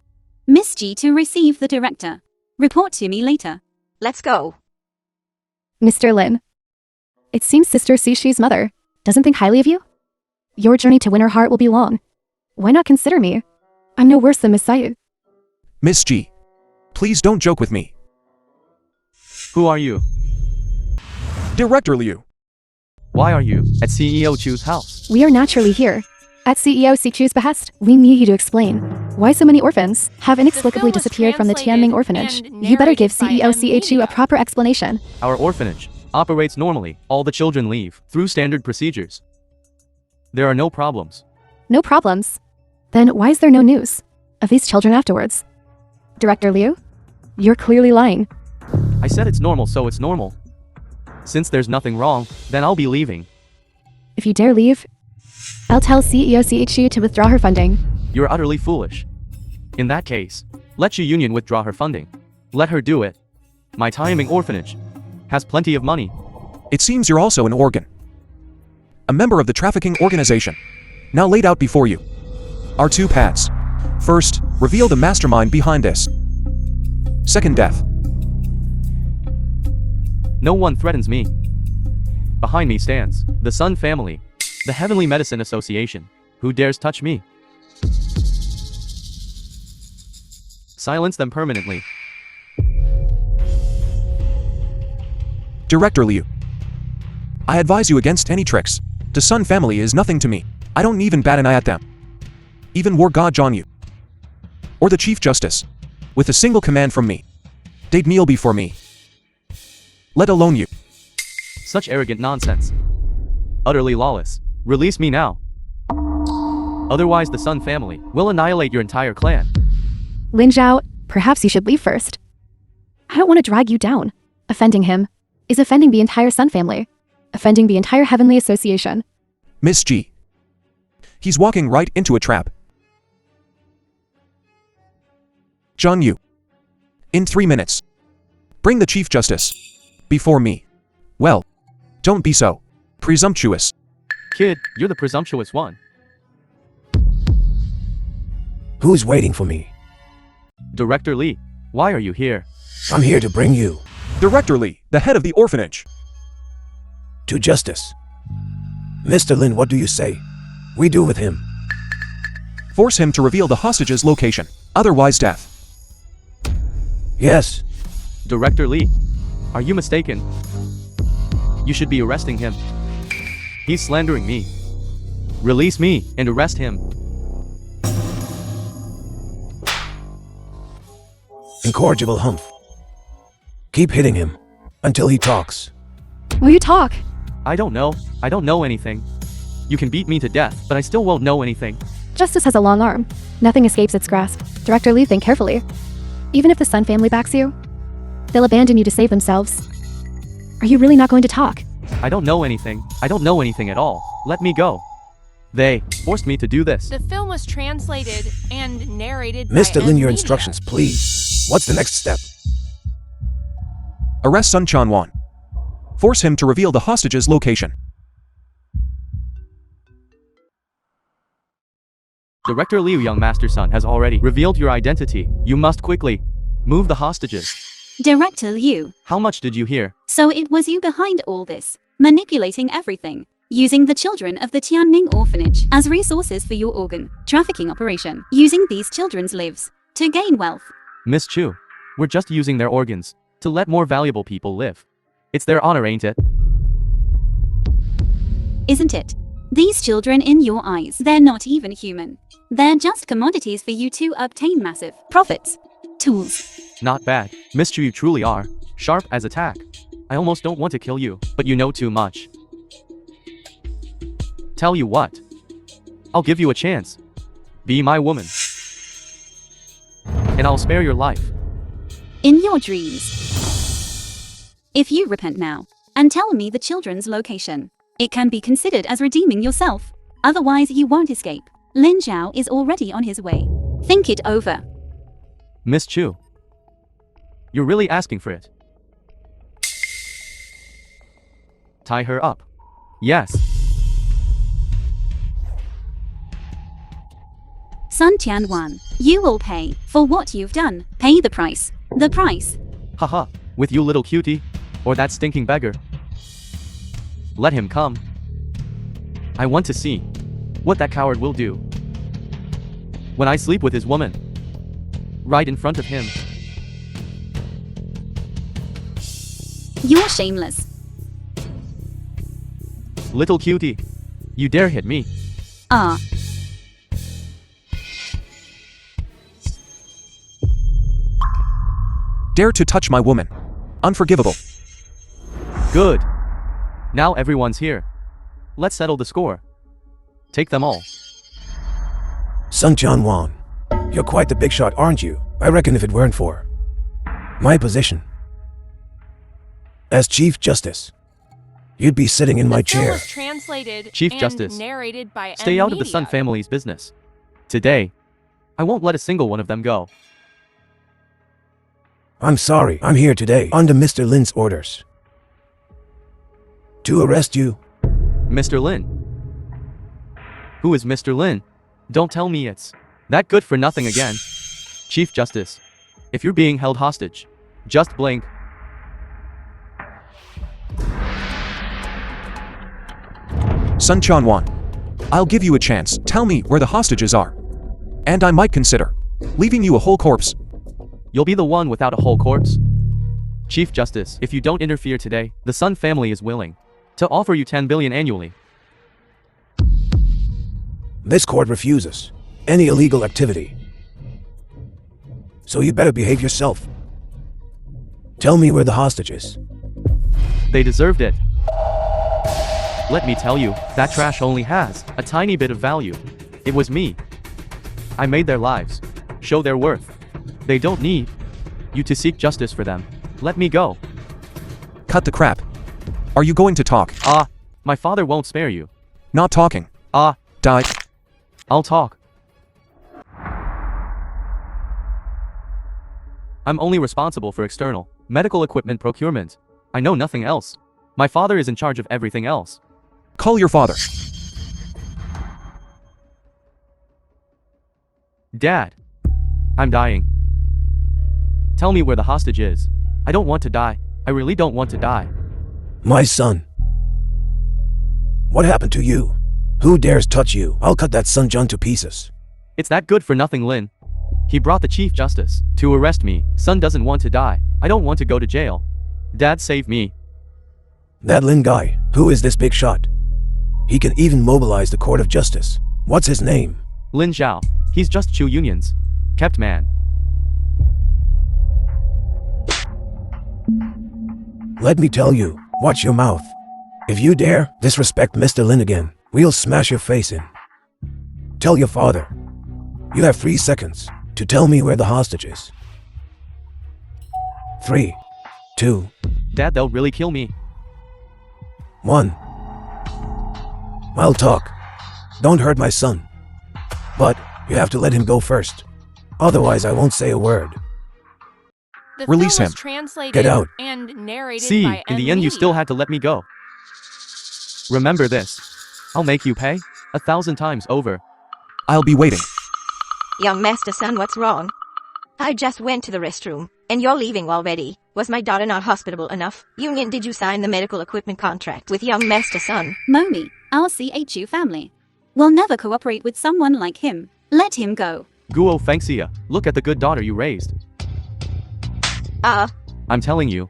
Miss G to receive the director. Report to me later. Let's go. Mr. Lin. It seems Sister Xishi's mother doesn't think highly of you. Your journey to win her heart will be long. Why not consider me? I'm no worse than Miss Sayed. Miss G. Please don't joke with me. Who are you? Director Liu. Why are you at CEO Chu's house? We are naturally here. At CEO Sichu's behest, we need you to explain why so many orphans have inexplicably The film was disappeared from the translated Tianming orphanage. and You better give narrated by CEO Chu a Amelia. proper explanation. Our orphanage operates normally. All the children leave through standard procedures. There are no problems. No problems. Then why is there no news of these children afterwards? Director Liu? You're clearly lying. I said it's normal, so it's normal. Since there's nothing wrong, then I'll be leaving. If you dare leave, I'll tell CEO Chu to withdraw her funding. You're utterly foolish. In that case, let Chu Union withdraw her funding. Let her do it. My Tianming orphanage has plenty of money. It seems you're also an organ. A member of the trafficking organization. Now laid out before you are two paths. First, reveal the mastermind behind this. Second, death. No one threatens me. Behind me stands the Sun family, the Heavenly Medicine Association. Who dares touch me? Silence them permanently. Director Liu. I advise you against any tricks. The Sun family is nothing to me. I don't even bat an eye at them. Even War God John Yu. Or the Chief Justice. With a single command from me, they'd kneel before me. Let alone you. Such arrogant nonsense. Utterly lawless. Release me now. Otherwise the Sun family will annihilate your entire clan. Lin Zhao, perhaps you should leave first. I don't want to drag you down. Offending him is offending the entire Sun family. Offending the entire Heavenly Association. Miss G. He's walking right into a trap. John Yu. In 3 minutes. Bring the Chief Justice. Before me. Well, don't be so presumptuous. Kid, you're the presumptuous one. Who's waiting for me? Director Lee, why are you here? I'm here to bring you Director Lee, the head of the orphanage. to justice. Mr. Lin, what do you say we do with him? Force him to reveal the hostage's location. Otherwise death. Yes, Director Lee, are you mistaken? You should be arresting him. He's slandering me. Release me and arrest him. incorrigible humph. Keep hitting him until he talks. Will you talk? I don't know. I don't know anything. You can beat me to death, but I still won't know anything. Justice has a long arm. Nothing escapes its grasp. Director Lee, think carefully. Even if the Sun family backs you, they'll abandon you to save themselves. Are you really not going to talk? I don't know anything. I don't know anything at all. Let me go. They forced me to do this. The film was translated and narrated by Mr. Lin, your Amelia. instructions, please. What's the next step? Arrest Sun Chanwan. Force him to reveal the hostage's location. Director Liu, young master son, has already revealed your identity. You must quickly move the hostages. Director Liu, How much did you hear? so it was you behind all this, manipulating everything, using the children of the Tianming orphanage as resources for your organ trafficking operation, using these children's lives to gain wealth. Miss Chu, we're just using their organs to let more valuable people live. It's their honor, ain't it? Isn't it? These children in your eyes, they're not even human. They're just commodities for you to obtain massive profits. Tools. Not bad. Miss Chu, you truly are sharp as a tack. I almost don't want to kill you, but you know too much. Tell you what, I'll give you a chance. Be my woman, and I'll spare your life. In your dreams. If you repent now and tell me the children's location, it can be considered as redeeming yourself. Otherwise, you won't escape. Lin Zhao is already on his way. Think it over. Miss Chu, you're really asking for it. Tie her up. Yes. Sun Tianwan, you will pay for what you've done. Pay the price. The price. Haha. With you little cutie? Or that stinking beggar? Let him come. I want to see what that coward will do when I sleep with his woman right in front of him. You're shameless. Little cutie, you dare hit me? Ah. Dare to touch my woman. Unforgivable. Good. Now everyone's here. Let's settle the score. Take them all. Sun Wan, you're quite the big shot, aren't you? I reckon if it weren't for my position as Chief Justice, you'd be sitting in my The film chair. was translated Chief and Justice, narrated by stay M out of the Sun Media. family's business. Today, I won't let a single one of them go. I'm sorry, I'm here today under Mr. Lin's orders to arrest you. Mr. Lin. Who is Mr. Lin? Don't tell me it's that good for nothing again. Chief Justice, if you're being held hostage, just blink. Sun Wan. I'll give you a chance. Tell me where the hostages are. And I might consider leaving you a whole corpse. You'll be the one without a whole corpse. Chief Justice, if you don't interfere today, the Sun family is willing to offer you 10 billion annually. This court refuses any illegal activity. So you better behave yourself. Tell me where the hostage is. They deserved it. Let me tell you, that trash only has a tiny bit of value. It was me. I made their lives show their worth. They don't need you to seek justice for them. Let me go. Cut the crap. Are you going to talk? My father won't spare you. Not talking. Die. I'll talk. I'm only responsible for external medical equipment procurement. I know nothing else. My father is in charge of everything else. Call your father. Dad, I'm dying. Tell me where the hostage is. I don't want to die. I really don't want to die. My son. What happened to you? Who dares touch you? I'll cut that Sun Jun to pieces. It's that good for nothing, Lin. He brought the Chief Justice to arrest me. Son doesn't want to die. I don't want to go to jail. Dad, save me. That Lin guy, who is this big shot? He can even mobilize the court of justice. What's his name? Lin Zhao. He's just Chu Union's kept man. Let me tell you, watch your mouth. If you dare disrespect Mr. Lin again, we'll smash your face in. Tell your father. You have 3 seconds to tell me where the hostage is. 3, 2, Dad, they'll really kill me. 1. I'll talk. Don't hurt my son. But you have to let him go first. Otherwise, I won't say a word. The Release film was him. translated Get out. and narrated See, by in the M end you still Media. had to let me go. Remember this. I'll make you pay 1,000 times over. I'll be waiting. Young Master Son, what's wrong? I just went to the restroom, and you're leaving already. Was my daughter not hospitable enough? Union, did you sign the medical equipment contract with young Master Son? Momi, our CHU family will never cooperate with someone like him. Let him go. Guo Fengxia, look at the good daughter you raised. I'm telling you.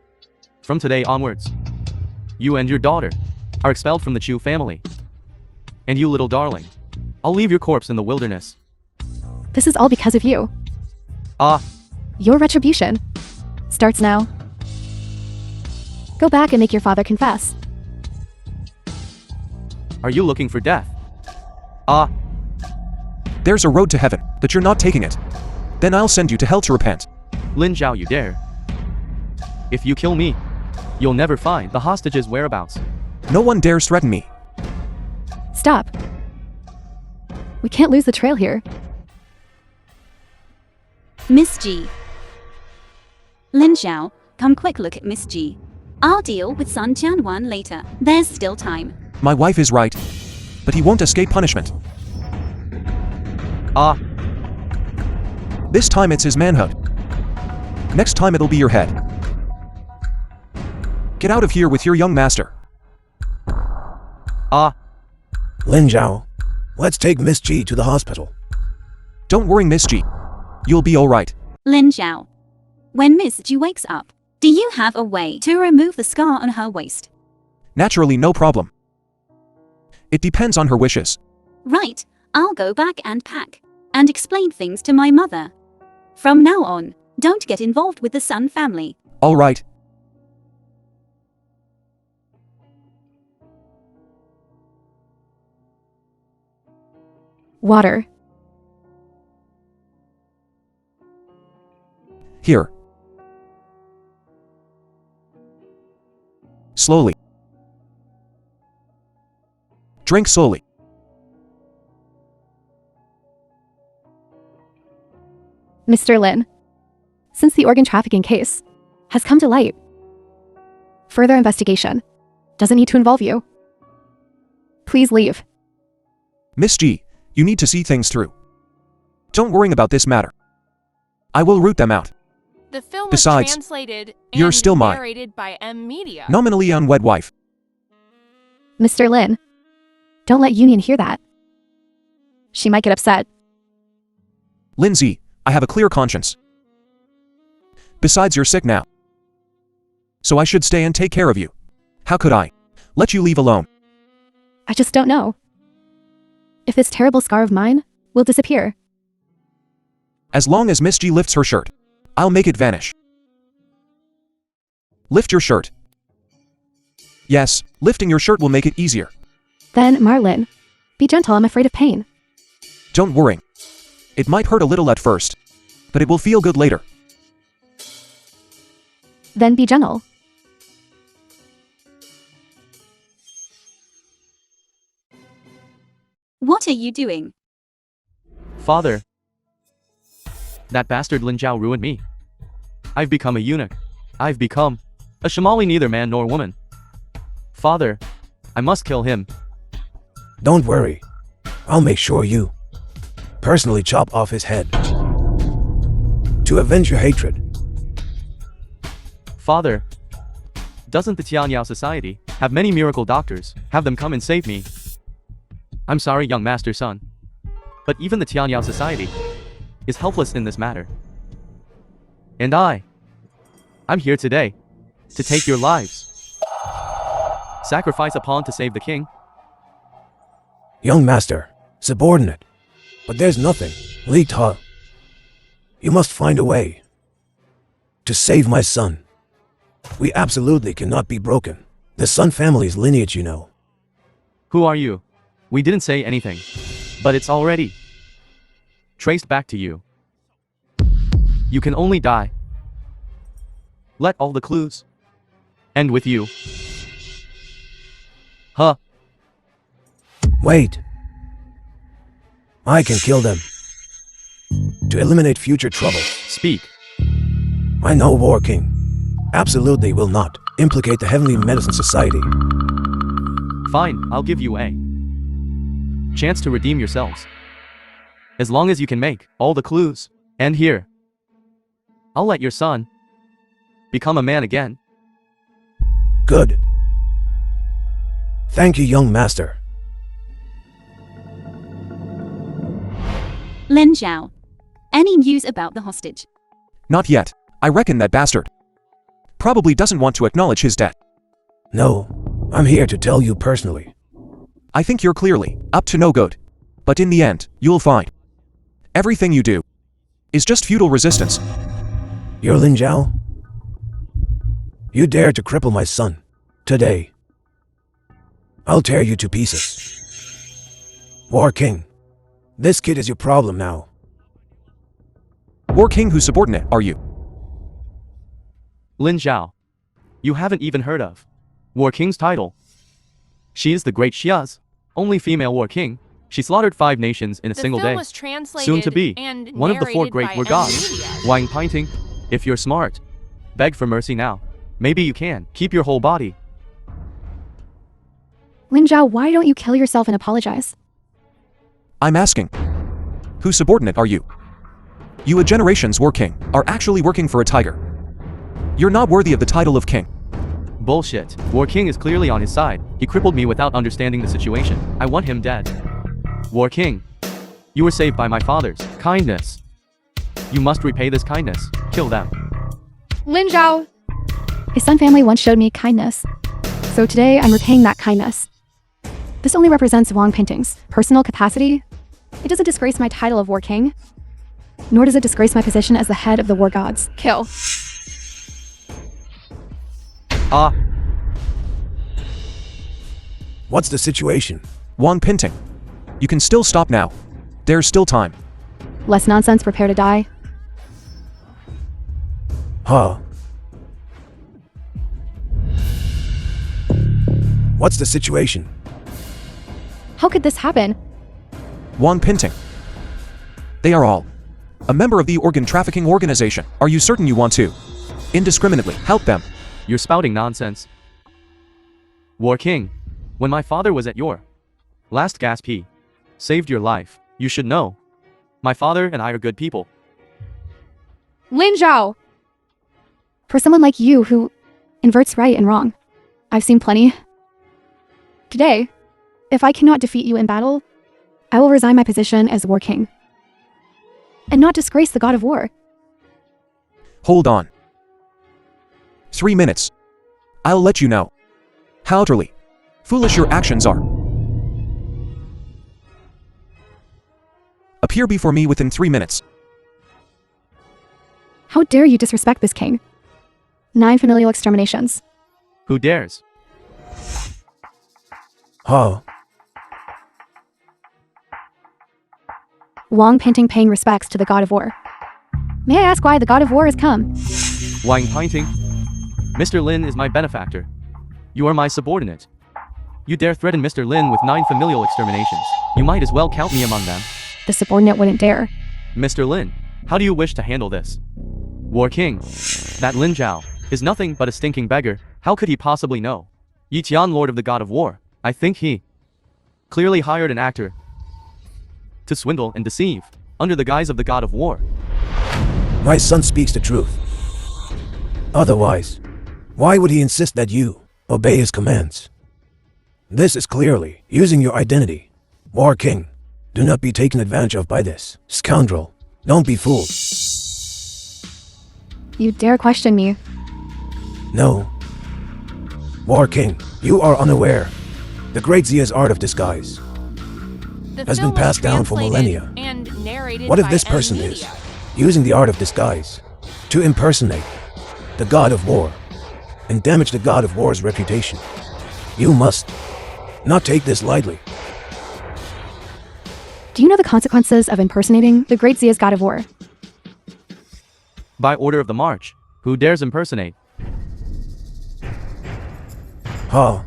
From today onwards, you and your daughter are expelled from the Chu family. And you little darling, I'll leave your corpse in the wilderness. This is all because of you. Your retribution starts now. Go back and make your father confess. Are you looking for death? There's a road to heaven, but you're not taking it. Then I'll send you to hell to repent. Lin Zhao, you dare. If you kill me, you'll never find the hostage's whereabouts. No one dares threaten me. Stop. We can't lose the trail here. Miss G. Lin Xiao, come quick look at Miss G. I'll deal with Sun Tianwan later. There's still time. My wife is right. But he won't escape punishment. This time it's his manhood. Next time it'll be your head. Get out of here with your young master. Lin Zhao, let's take Miss Ji to the hospital. Don't worry, Miss Ji. You'll be alright. Lin Zhao. When Miss Ji wakes up, do you have a way to remove the scar on her waist? Naturally, no problem. It depends on her wishes. Right, I'll go back and pack and explain things to my mother. From now on, don't get involved with the Sun family. Alright. Water. Here. Slowly. Drink slowly. Mr. Lin, since the organ trafficking case has come to light, further investigation doesn't need to involve you. Please leave. Miss Ji, you need to see things through. Don't worry about this matter. I will root them out. The film Besides, was translated you're and still mine. narrated by M Media. Nominally unwed wife. Mr. Lin, don't let Union hear that. She might get upset. Lindsay, I have a clear conscience. Besides, you're sick now. So I should stay and take care of you. How could I let you leave alone? I just don't know if this terrible scar of mine will disappear. As long as Miss G lifts her shirt, I'll make it vanish. Lift your shirt. Yes, lifting your shirt will make it easier. Then, Marlin, be gentle, I'm afraid of pain. Don't worry. It might hurt a little at first, but it will feel good later. Then be gentle. What are you doing? Father. That bastard Lin Zhao ruined me. I've become a eunuch. I've become a shamali, neither man nor woman. Father, I must kill him. Don't worry. I'll make sure you personally chop off his head to avenge your hatred. Father, doesn't the Tianyao Society have many miracle doctors? Have them come and save me. I'm sorry, young master son, but even the Tianyao Society is helpless in this matter. And I'm here today to take your lives. Sacrifice a pawn to save the king. Young master, subordinate. But there's nothing. Li Ta, you must find a way to save my son. We absolutely cannot be broken. The Sun family's lineage, you know. Who are you? We didn't say anything, but it's already traced back to you. You can only die. Let all the clues end with you. Huh. Wait. I can kill them to eliminate future trouble. Speak. I know War King absolutely will not implicate the Heavenly Medicine Society. Fine, I'll give you a chance to redeem yourselves. As long as you can make all the clues. And here, I'll let your son become a man again. Good. Thank you, young master. Lin Zhao. Any news about the hostage? Not yet. I reckon that bastard probably doesn't want to acknowledge his debt. No, I'm here to tell you personally. I think you're clearly up to no good. But in the end, you'll find everything you do is just futile resistance. You're Lin Zhao? You dare to cripple my son today. I'll tear you to pieces. War King, this kid is your problem now. War King, whose subordinate are you? Lin Zhao. You haven't even heard of War King's title. She is the Great Xia's only female War King. She slaughtered 5 nations in a single day. Was translated Soon to be and one of the 4 narrated great by War M gods. Media. Wang Painting, if you're smart, beg for mercy now. Maybe you can keep your whole body. Lin Zhao, why don't you kill yourself and apologize? I'm asking, whose subordinate are you? You, a generation's War King, are actually working for a tiger. You're not worthy of the title of king. Bullshit. War King is clearly on his side. He crippled me without understanding the situation. I want him dead. War King, you were saved by my father's kindness. You must repay this kindness. Kill them. Lin Zhao! His Sun family once showed me kindness. So today I'm repaying that kindness. This only represents Wang Pinting's personal capacity. It doesn't disgrace my title of War King, nor does it disgrace my position as the head of the war gods. Kill. Ah, What's the situation? Wang Pinting. You can still stop now. There's still time. Less nonsense, prepare to die. Huh? What's the situation? How could this happen? Wang Pinting. They are all a member of the organ trafficking organization. Are you certain you want to indiscriminately help them? you're spouting nonsense. War King, when my father was at your last gasp, he saved your life. You should know. My father and I are good people. Lin Zhao! For someone like you who inverts right and wrong, I've seen plenty. Today, if I cannot defeat you in battle, I will resign my position as War King. And not disgrace the god of war. Hold on. 3 minutes. I'll let you know how utterly foolish your actions are. Appear before me within 3 minutes. How dare you disrespect this king? 9 familial exterminations. Who dares? Huh? Wang Pinting paying respects to the god of war. May I ask why the god of war has come? Wang Pinting? Mr. Lin is my benefactor. You are my subordinate. You dare threaten Mr. Lin with 9 familial exterminations. You might as well count me among them. The subordinate wouldn't dare. Mr. Lin, how do you wish to handle this? War King, that Lin Zhao is nothing but a stinking beggar. How could he possibly know? Yi Tian, Lord of the God of War, I think he clearly hired an actor to swindle and deceive under the guise of the God of War. My son speaks the truth. Otherwise, why would he insist that you obey his commands? This is clearly using your identity. War King, do not be taken advantage of by this scoundrel. Don't be fooled. You dare question me? No. War King, you are unaware. The great Zia's art of disguise The has film been passed was down for translated millennia. And narrated What if by this M person Media. is using the art of disguise to impersonate the god of war and damage the god of war's reputation? You must not take this lightly. Do you know the consequences of impersonating the great Zia's god of war? By order of the march, who dares impersonate? Huh?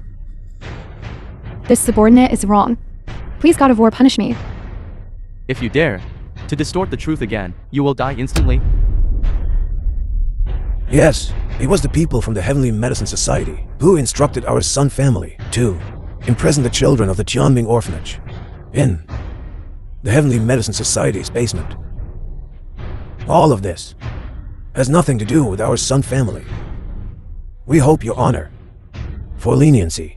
This subordinate is wrong. Please, god of war, punish me. If you dare to distort the truth again, you will die instantly. Yes, it was the people from the Heavenly Medicine Society who instructed our Sun family to imprison the children of the Tianming orphanage in the Heavenly Medicine Society's basement. All of this has nothing to do with our Sun family. We hope your honor for leniency.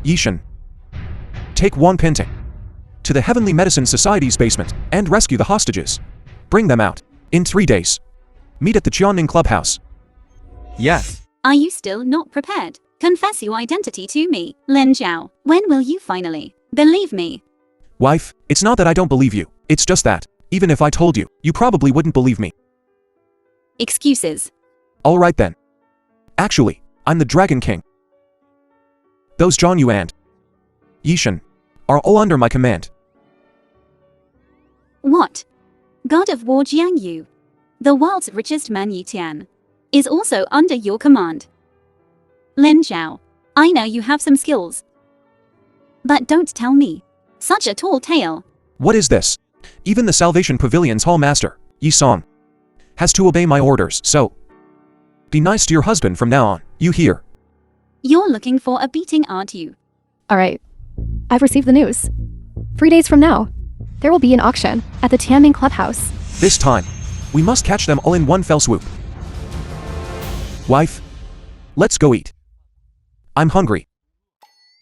Yishan. Take Wang Pinting to the Heavenly Medicine Society's basement and rescue the hostages. Bring them out in 3 days. Meet at the Qianning clubhouse. Yes. Are you still not prepared? Confess your identity to me, Lin Zhao. When will you finally believe me? Wife, it's not that I don't believe you. It's just that, even if I told you, you probably wouldn't believe me. Excuses. All right then. Actually, I'm the Dragon King. Those Zhang Yu and Yishan are all under my command. What? God of War Jiang Yu, the world's richest man Yi Tian, is also under your command. Lin Zhao, I know you have some skills. But don't tell me such a tall tale. What is this? Even the Salvation Pavilion's hall master, Yi Song, has to obey my orders, so be nice to your husband from now on, you hear? You're looking for a beating, aren't you? Alright. I've received the news. 3 days from now, there will be an auction at the Tianming clubhouse. This time, we must catch them all in one fell swoop. Wife, Let's go eat. I'm hungry.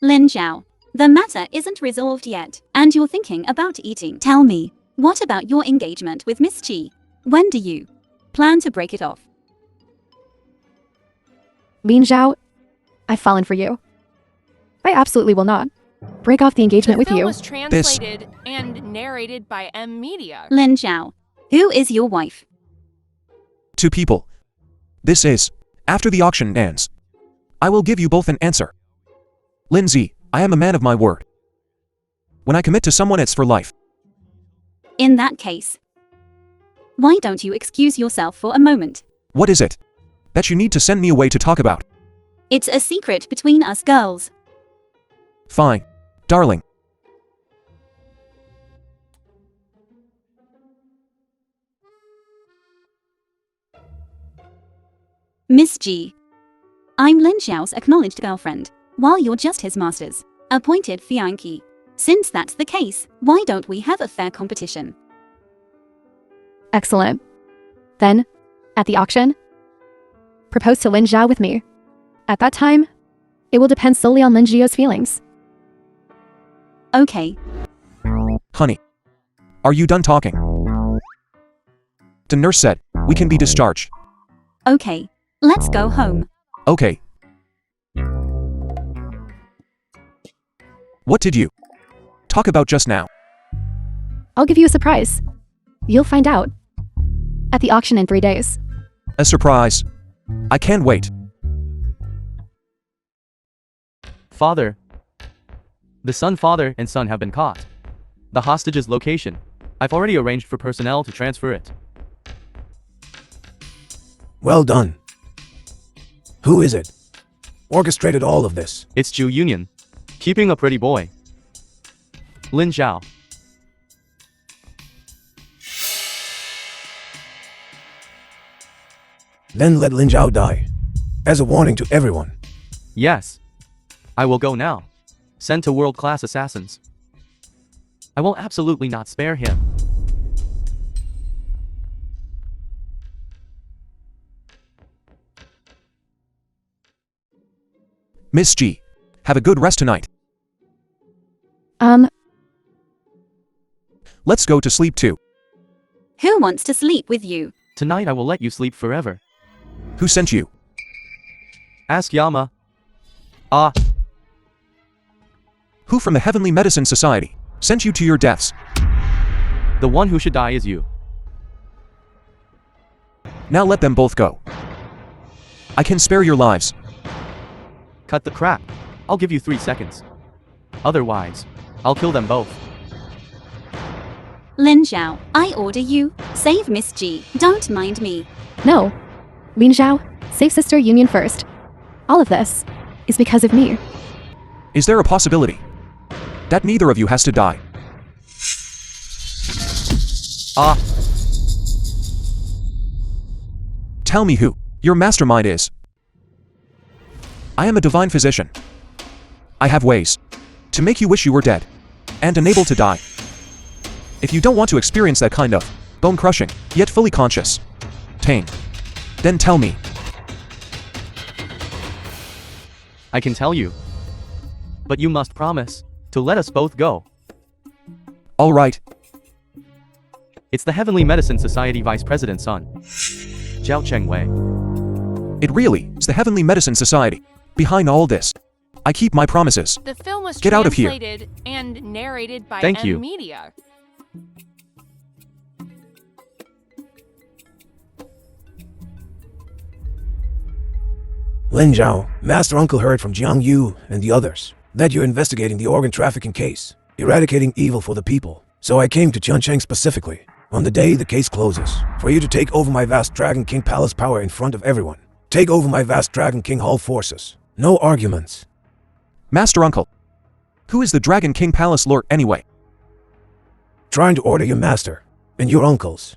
Lin Zhao, the matter isn't resolved yet, and you're thinking about eating. Tell me, what about your engagement with Miss Chi? When do you plan to break it off? Lin Zhao, I've fallen for you. I absolutely will not break off the engagement The with film you. was translated and narrated by M Media. Lin Zhao, who is your wife? 2 people. This is, after the auction ends. I will give you both an answer. Lindsay, I am a man of my word. When I commit to someone, it's for life. In that case, why don't you excuse yourself for a moment? What is it that you need to send me away to talk about? It's a secret between us girls. Fine, darling. Miss G. I'm Lin Xiao's acknowledged girlfriend, while you're just his master's appointed fiancé. Since that's the case, why don't we have a fair competition? Excellent. Then, at the auction, propose to Lin Zhao with me. At that time, it will depend solely on Lin Zhao's feelings. Okay, Honey, are you done talking? The nurse said, we can be discharged. okay, let's go home. Okay. What did you talk about just now? I'll give you a surprise. You'll find out. At the auction in 3 days. A surprise. I can't wait. Father. The father and son have been caught. The hostage's location. I've already arranged for personnel to transfer it. Well done. Who is it? Orchestrated all of this. It's Ju Union. Keeping a pretty boy. Lin Zhao. Then let Lin Zhao die. As a warning to everyone. Yes. I will go now. Sent to world-class assassins. I will absolutely not spare him. Miss G, have a good rest tonight. Let's go to sleep too. Who wants to sleep with you? Tonight I will let you sleep forever. Who sent you? Ask Yama. Ah, Who from the Heavenly Medicine Society sent you to your deaths? the one who should die is you. Now let them both go. I can spare your lives. Cut the crap. I'll give you 3 seconds. Otherwise, I'll kill them both. Lin Zhao, I order you, save Miss G. Don't mind me. No. Lin Zhao, save Sister Union first. All of this is because of me. Is there a possibility that neither of you has to die? Ah, Tell me who your mastermind is. I am a divine physician. I have ways to make you wish you were dead and unable to die. If you don't want to experience that kind of bone-crushing, yet fully conscious pain, then tell me. I can tell you. But you must promise to let us both go. All right, It's the Heavenly Medicine Society Vice President's son. Zhao Chengwei. it really is the Heavenly Medicine Society behind all this. I keep my promises. The film was Get out of here. translated and narrated by Thank M you. Media. Lin Zhao, Master Uncle heard from Jiang Yu and the others that you're investigating the organ trafficking case, eradicating evil for the people. So I came to Tiancheng specifically, on the day the case closes, for you to take over my vast Dragon King Palace power in front of everyone. Take over my vast Dragon King Hall forces. No arguments. Master Uncle, who is the Dragon King Palace Lord anyway? Trying to order your master and your uncles.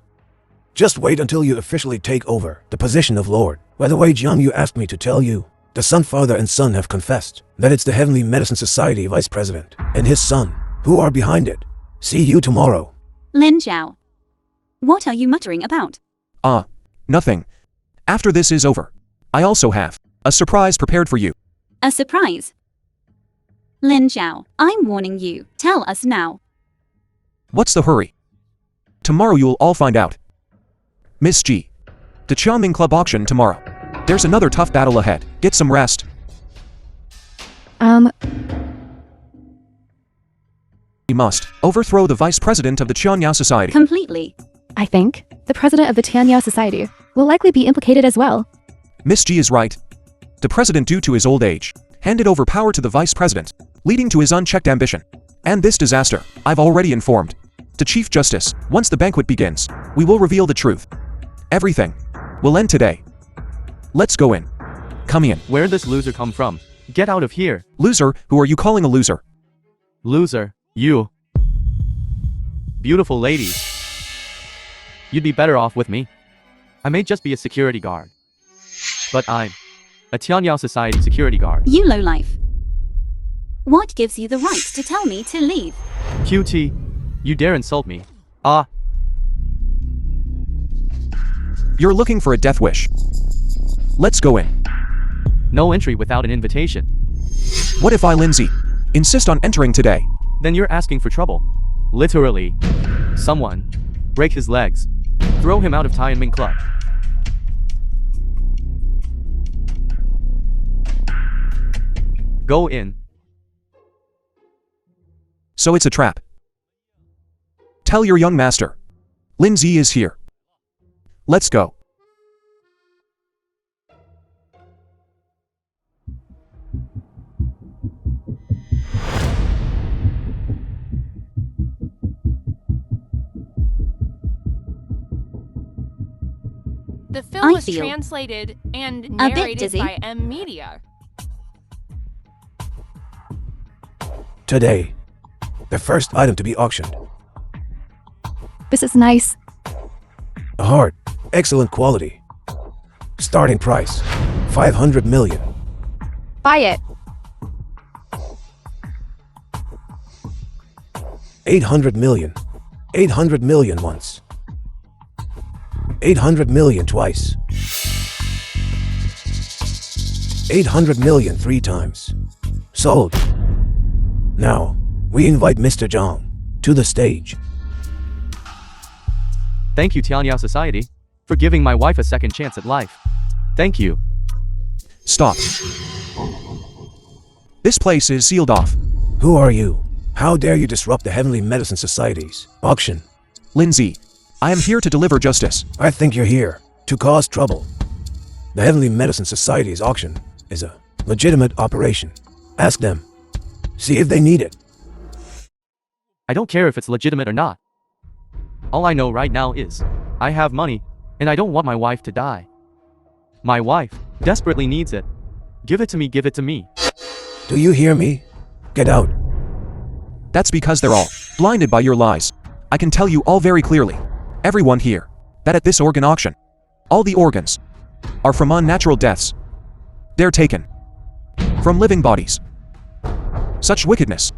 Just wait until you officially take over the position of Lord. By the way, Jiang Yu asked me to tell you, the Sun Father and Son have confessed that it's the Heavenly Medicine Society Vice President and his son who are behind it. See you tomorrow. Lin Zhao, what are you muttering about? Nothing. After this is over, I also have A surprise prepared for you. A surprise. Lin Zhao, I'm warning you. Tell us now. What's the hurry? Tomorrow you'll all find out. Miss G. The Qianming Club auction tomorrow. There's another tough battle ahead. Get some rest. We must overthrow the vice president of the Qianyao Society. Completely. I think the president of the Tianyao Society will likely be implicated as well. Miss G is right. The president, due to his old age, handed over power to the vice president, leading to his unchecked ambition. And this disaster, I've already informed the Chief Justice. Once the banquet begins, we will reveal the truth. Everything will end today. Let's go in. Come in. Where'd this loser come from? Get out of here. Loser? Who are you calling a loser? Loser. You. Beautiful ladies. You'd be better off with me. I may just be a security guard, but I'm a Tianyao Society security guard. You lowlife. What gives you the right to tell me to leave? QT, you dare insult me? Ah. You're looking for a death wish. Let's go in. No entry without an invitation. What if I, Lindsay, insist on entering today? Then you're asking for trouble. Literally. Someone. Break his legs. Throw him out of Tianming Club. Go in. So it's a trap. Tell your young master. Lindsay is here. Let's go. The film I was feel translated and bit narrated dizzy. by M Media. Today, the first item to be auctioned. This is nice. A heart, excellent quality. Starting price, 500 million. Buy it. 800 million. 800 million once. 800 million twice. 800 million 3 times. Sold. Now, we invite Mr. Zhang to the stage. Thank you, Tianyao Society, for giving my wife a second chance at life. Thank you. Stop. This place is sealed off. Who are you? How dare you disrupt the Heavenly Medicine Society's auction? Lindsay, I am here to deliver justice. I think you're here to cause trouble. The Heavenly Medicine Society's auction is a legitimate operation. Ask them. See if they need it. I don't care if it's legitimate or not. All I know right now is, I have money, and I don't want my wife to die. My wife desperately needs it. Give it to me, give it to me. Do you hear me? Get out. That's because they're all blinded by your lies. I can tell you all very clearly, everyone here, that at this organ auction, all the organs are from unnatural deaths. They're taken from living bodies. Such wickedness.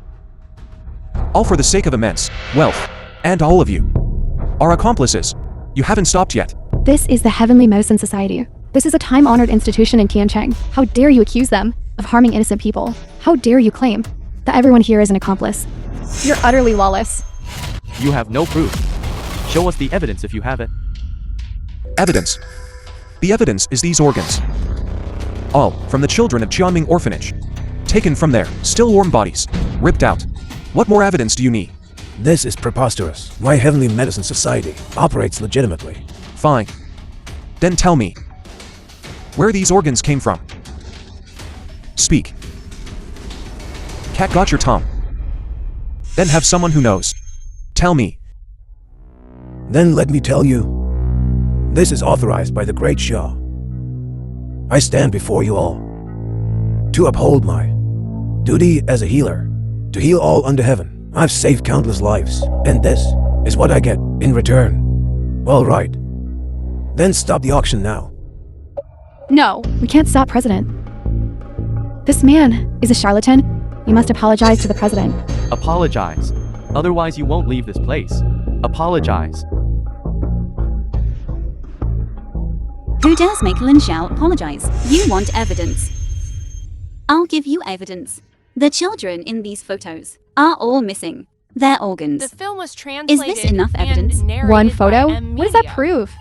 All for the sake of immense wealth. And all of you are accomplices. You haven't stopped yet. This is the Heavenly Medicine Society. This is a time-honored institution in Tiancheng. How dare you accuse them of harming innocent people? How dare you claim that everyone here is an accomplice? You're utterly lawless. You have no proof. Show us the evidence if you have it. Evidence. The evidence is these organs. All from the children of Qianming Orphanage. Taken from their still warm bodies. Ripped out. What more evidence do you need? This is preposterous. My Heavenly Medicine Society operates legitimately. Fine. Then tell me where these organs came from. Speak. Cat got your tongue. Then have someone who knows. Tell me. Then let me tell you. This is authorized by the Great Shah. I stand before you all to uphold my duty as a healer, to heal all under heaven. I've saved countless lives, and this is what I get in return. All right. Then stop the auction now. No, we can't stop President. This man is a charlatan. You must apologize to the President. Apologize. Otherwise you won't leave this place. Apologize. Who dares make Lin Xiao apologize? You want evidence. I'll give you evidence. The children in these photos are all missing their organs. The film was translated. Is this enough evidence? and narrated One by photo? M What does that Media. prove?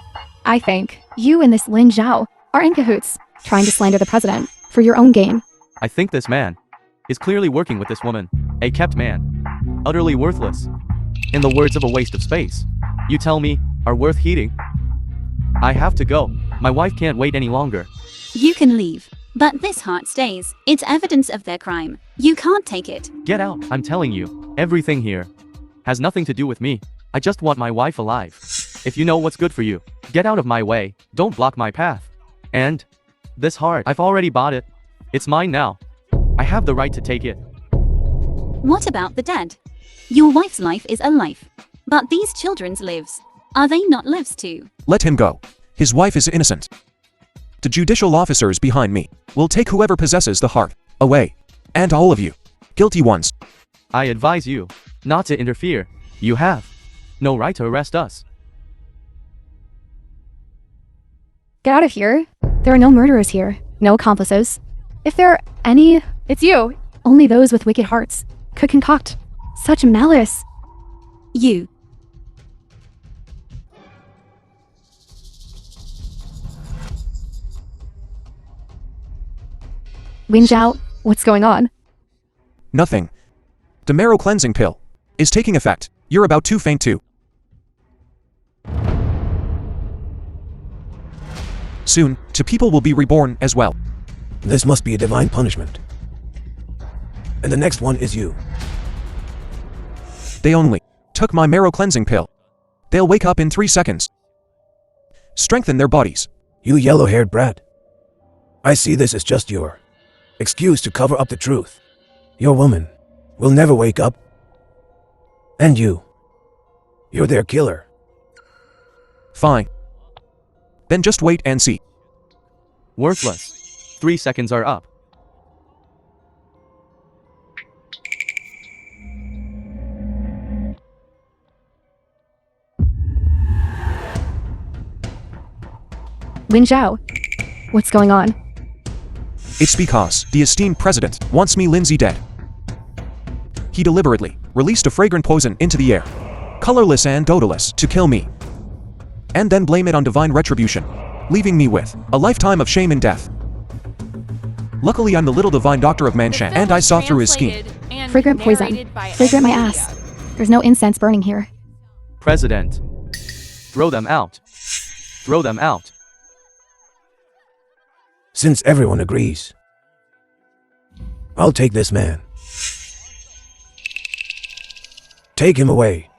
I think you and this Lin Zhao are in cahoots, trying to slander the president for your own gain. I think this man is clearly working with this woman. A kept man. Utterly worthless. In the words of a waste of space. You tell me, are worth heeding? I have to go. My wife can't wait any longer. You can leave. But this heart stays. It's evidence of their crime. You can't take it. Get out, I'm telling you. Everything here has nothing to do with me. I just want my wife alive. If you know what's good for you, get out of my way. Don't block my path. And this heart, I've already bought it. It's mine now. I have the right to take it. What about the dead? Your wife's life is a life. But these children's lives, are they not lives too? Let him go. His wife is innocent. The judicial officers behind me will take whoever possesses the heart away. And all of you, guilty ones. I advise you not to interfere. You have no right to arrest us. Get out of here. There are no murderers here, no accomplices. If there are any, it's you. Only those with wicked hearts could concoct such malice. You. Lin Zhao, what's going on? Nothing. The marrow cleansing pill is taking effect. You're about to faint too. Soon, two people will be reborn as well. This must be a divine punishment. And the next one is you. They only took my marrow cleansing pill. They'll wake up in 3 seconds. Strengthen their bodies. You yellow-haired brat. I see this as just your excuse to cover up the truth. Your woman will never wake up. And you're their killer. Fine. Then just wait and see. Worthless. 3 seconds are up. Lin Zhao, what's going on? It's because the esteemed president wants me Lindsay dead. He deliberately released a fragrant poison into the air, colorless and odorless, to kill me. And then blame it on divine retribution, leaving me with a lifetime of shame and death. Luckily I'm the little divine doctor of Manshan, and I saw through his scheme. Fragrant poison. Fragrant my ass. There's no incense burning here. President. Throw them out. Throw them out. Since everyone agrees, I'll take this man. Take him away.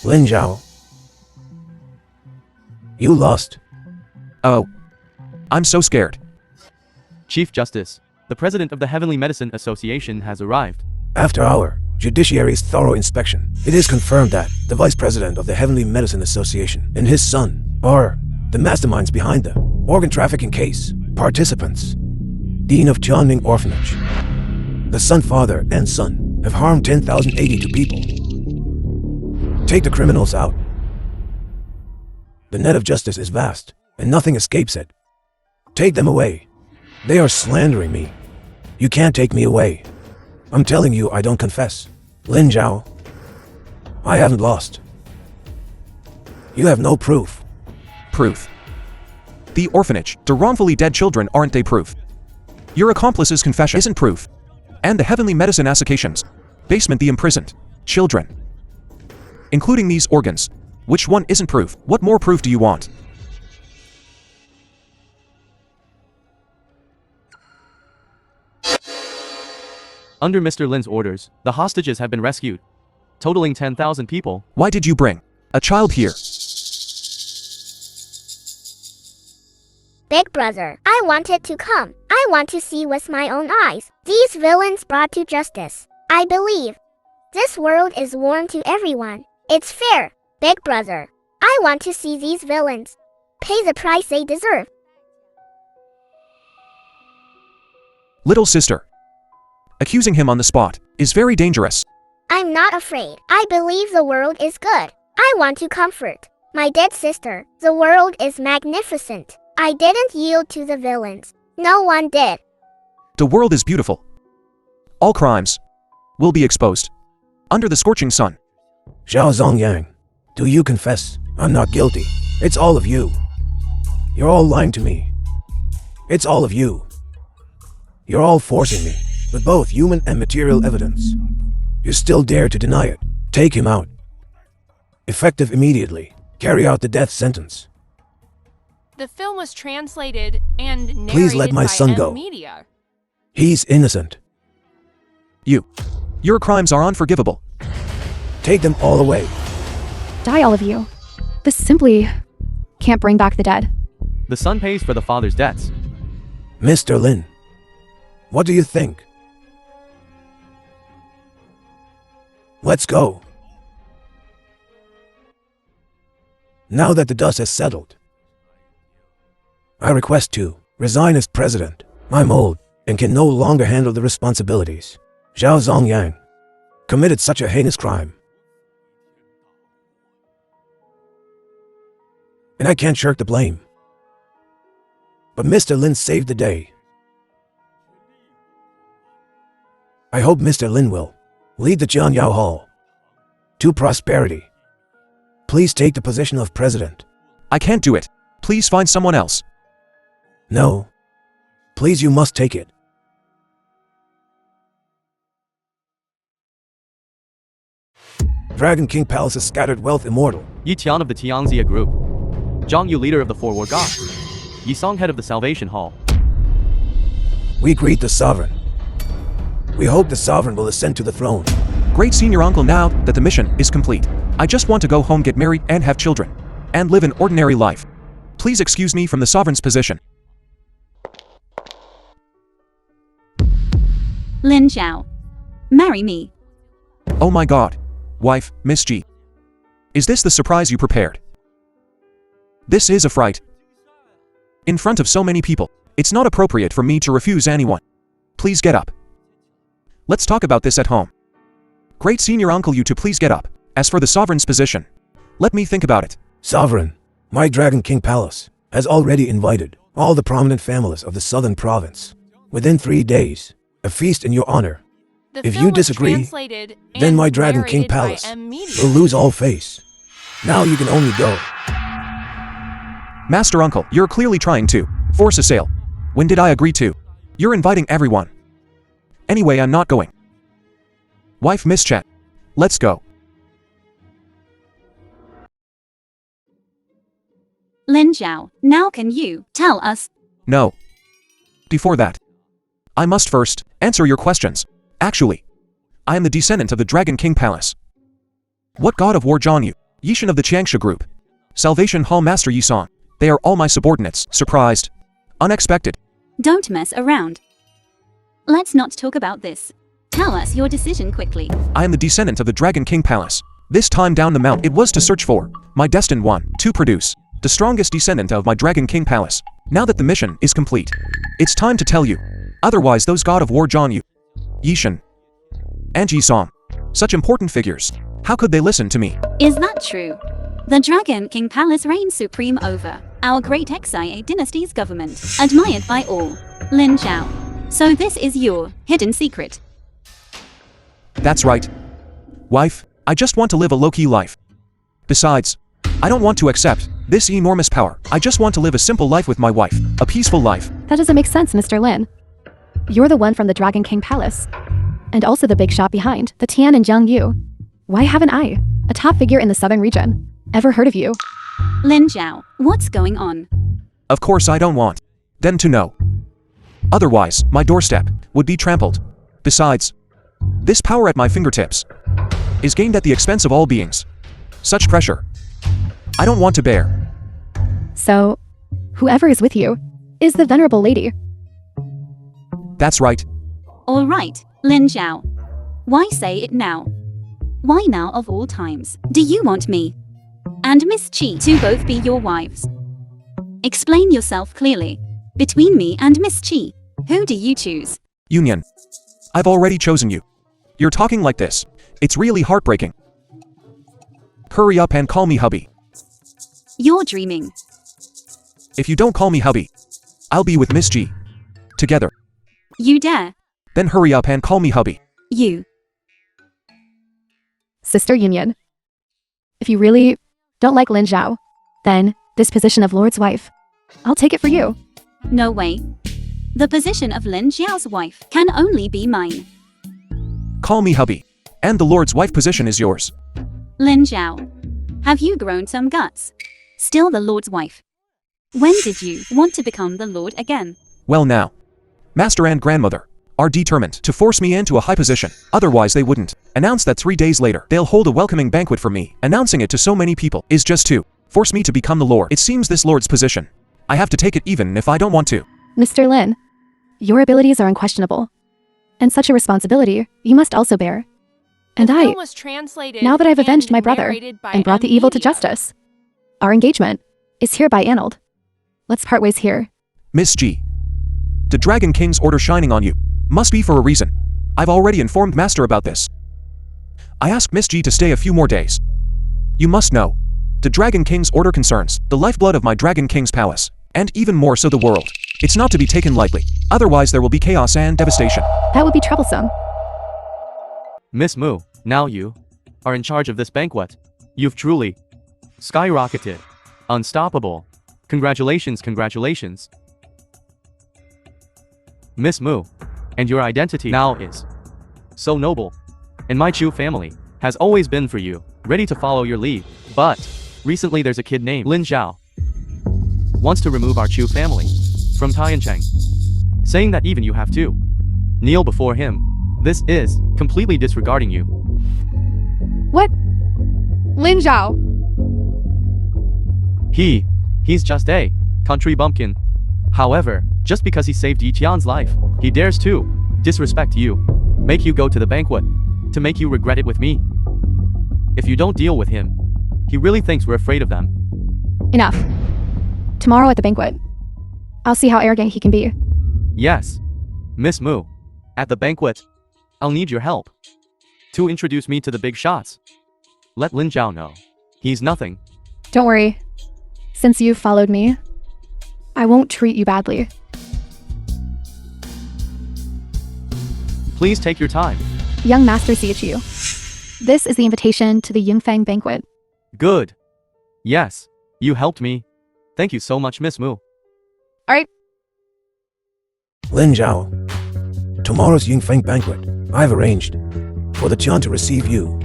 Lin Zhao, you lost. Oh. I'm so scared. Chief Justice, the president of the Heavenly Medicine Association has arrived. After our judiciary's thorough inspection, it is confirmed that the vice president of the Heavenly Medicine Association and his son are the masterminds behind the organ trafficking case. Participants: Dean of Jiangning Orphanage. The son, father, and son have harmed 10,082 people. Take the criminals out. The net of justice is vast, and nothing escapes it. Take them away. They are slandering me. You can't take me away. I'm telling you, I don't confess. Lin Zhao, I haven't lost. You have no proof. Proof. The orphanage, the wrongfully dead children, aren't they proof? Your accomplice's confession isn't proof. And the Heavenly Medicine Assocation's basement, the imprisoned children, including these organs. Which one isn't proof? What more proof do you want? Under Mr. Lin's orders, the hostages have been rescued, totaling 10,000 people. Why did you bring a child here? Big brother, I wanted to come. I want to see with my own eyes these villains brought to justice. I believe this world is warm to everyone. It's fair. Big brother, I want to see these villains pay the price they deserve. Little sister. Accusing him on the spot is very dangerous. I'm not afraid. I believe the world is good. I want to comfort My dead sister. The world is magnificent. I didn't yield to the villains. No one did. The world is beautiful. All crimes will be exposed under the scorching sun. Zhao Zongyang, do you confess? I'm not guilty. It's all of you. You're all lying to me. It's all of you. You're all forcing me, with both human and material evidence. You still dare to deny it. Take him out. Effective immediately. Carry out the death sentence. The film was translated and narrated Please let my by son M go. Media. He's innocent. Your crimes are unforgivable. Take them all away. Die, all of you. This simply can't bring back the dead. The son pays for the father's debts. Mr. Lin, what do you think? Let's go. Now that the dust has settled, I request to resign as president. I'm old and can no longer handle the responsibilities. Zhao Zongyang committed such a heinous crime, and I can't shirk the blame. But Mr. Lin saved the day. I hope Mr. Lin will lead the Jianyao Hall to prosperity. Please take the position of president. I can't do it. Please find someone else. No. Please, you must take it. Dragon King Palace's scattered wealth immortal. Yi Tian of the Tianxia Group. Zhang Yu, leader of the Four War Gods. Yi Song, head of the Salvation Hall. We greet the sovereign. We hope the sovereign will ascend to the throne. Great senior uncle, now that the mission is complete, I just want to go home, get married, and have children, and live an ordinary life. Please excuse me from the sovereign's position. Lin Zhao. Marry me. Oh my god. Wife, Miss G. Is this the surprise you prepared? This is a fright. In front of so many people, it's not appropriate for me to refuse anyone. Please get up. Let's talk about this at home. Great senior uncle, you two, please get up. As for the sovereign's position, let me think about it. Sovereign, my Dragon King Palace has already invited all the prominent families of the southern province. Within 3 days, a feast in your honor. The If film you was disagree, translated then and my Dragon King narrated by Palace M Media. will lose all face. Now you can only go. Master uncle, you're clearly trying to force a sale. When did I agree to? You're inviting everyone. Anyway, I'm not going. Wife, Miss Chat, let's go. Lin Zhao, now can you tell us? No. Before that, I must first answer your questions. Actually, I am the descendant of the Dragon King Palace. What god of war Zhang Yu, Yishan of the Changsha Group, Salvation Hall Master Yi Song, they are all my subordinates. Surprised. Unexpected. Don't mess around. Let's not talk about this. Tell us your decision quickly. I am the descendant of the Dragon King Palace. This time down the mount, it was to search for my destined one, to produce the strongest descendant of my Dragon King Palace. Now that the mission is complete, it's time to tell you. Otherwise, those god of war Zhang Yu, Yishan, and Ji Song, such important figures, how could they listen to me? Is that true? The Dragon King Palace reigns supreme over our great Xia dynasty's government, admired by all. Lin Zhao. So this is your hidden secret. That's right. Wife, I just want to live a low-key life. Besides, I don't want to accept this enormous power. I just want to live a simple life with my wife, a peaceful life. That doesn't make sense, Mr. Lin. You're the one from the Dragon King Palace. And also the big shot behind, the Tian and Jiang Yu. Why haven't I, a top figure in the southern region, ever heard of you? Lin Zhao, what's going on? Of course I don't want them to know. Otherwise, my doorstep would be trampled. Besides, this power at my fingertips is gained at the expense of all beings. Such pressure, I don't want to bear. So, whoever is with you is the venerable lady. That's right. All right, Lin Zhao. Why say it now? Why now of all times? Do you want me and Miss Chi to both be your wives? Explain yourself clearly. Between me and Miss Chi, who do you choose? Union. I've already chosen you. You're talking like this. It's really heartbreaking. Hurry up and call me hubby. You're dreaming. If you don't call me hubby, I'll be with Miss G. Together. You dare. Then hurry up and call me hubby. You. Sister Union. If you really don't like Lin Zhao, then this position of Lord's wife, I'll take it for you. No way. The position of Lin Zhao's wife can only be mine. Call me hubby. And the Lord's wife position is yours. Lin Zhao, have you grown some guts? Still the Lord's wife. When did you want to become the Lord again? Well now. Master and grandmother are determined to force me into a high position, otherwise they wouldn't. Announce that 3 days later, they'll hold a welcoming banquet for me. Announcing it to so many people is just to force me to become the Lord. It seems this Lord's position, I have to take it even if I don't want to. Mr. Lin, your abilities are unquestionable. And such a responsibility you must also bear. And The I, film was translated now that I've avenged and my brother narrated by and brought the M evil to Media. justice, our engagement is hereby annulled. Let's part ways here. Miss G. The Dragon King's order shining on you must be for a reason. I've already informed Master about this. I asked Miss G to stay a few more days. You must know, the Dragon King's order concerns the lifeblood of my Dragon King's palace, and even more so the world. It's not to be taken lightly, otherwise there will be chaos and devastation. That would be troublesome. Miss Mu, now you are in charge of this banquet. You've truly skyrocketed. Unstoppable. Congratulations, congratulations. Miss Mu, and your identity now is so noble. And my Chu family has always been for you, ready to follow your lead. But recently there's a kid named Lin Zhao wants to remove our Chu family from Tiancheng, saying that even you have to kneel before him. This is completely disregarding you. What? Lin Zhao. He's just a country bumpkin. However, just because he saved Yi Tian's life, he dares to disrespect you, make you go to the banquet, to make you regret it with me. If you don't deal with him, he really thinks we're afraid of them. Enough. Tomorrow at the banquet, I'll see how arrogant he can be. Yes, Miss Mu, at the banquet, I'll need your help to introduce me to the big shots. Let Lin Zhao know he's nothing. Don't worry. Since you've followed me, I won't treat you badly. Please take your time. Young Master CHU. This is the invitation to the Yingfang banquet. Good. Yes, you helped me. Thank you so much, Miss Mu. Alright. Lin Zhao, tomorrow's Yingfeng banquet, I've arranged for the Tian to receive you.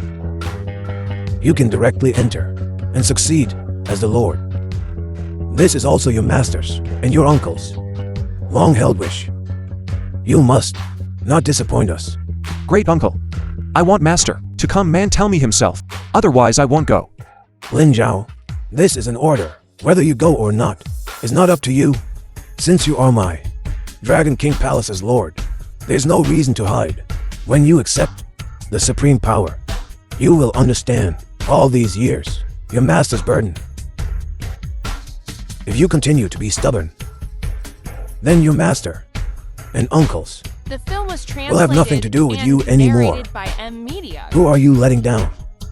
You can directly enter and succeed as the Lord. This is also your master's and your uncle's long-held wish. You must not disappoint us. Great uncle. I want Master to come and tell me himself, otherwise I won't go. Lin Zhao, this is an order. Whether you go or not is not up to you. Since you are my Dragon King Palace's Lord, there's no reason to hide. When you accept the supreme power, you will understand all these years your master's burden. If you continue to be stubborn, then your master and uncles The film was translated will have nothing to do with and you anymore. narrated by M Media. Who are you letting down?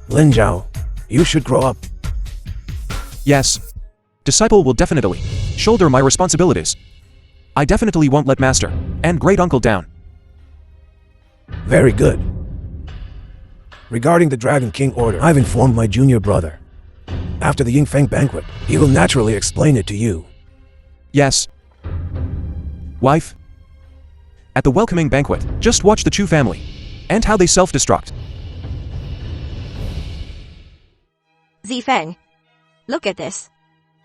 Lin Zhao, you should grow up. Yes. Disciple will definitely shoulder my responsibilities. I definitely won't let Master and great uncle down. Very good. Regarding the Dragon King order, I've informed my junior brother. After the Yingfeng banquet, he will naturally explain it to you. Yes. Wife? At the welcoming banquet, just watch the Chu family and how they self-destruct. Zifeng. Look at this.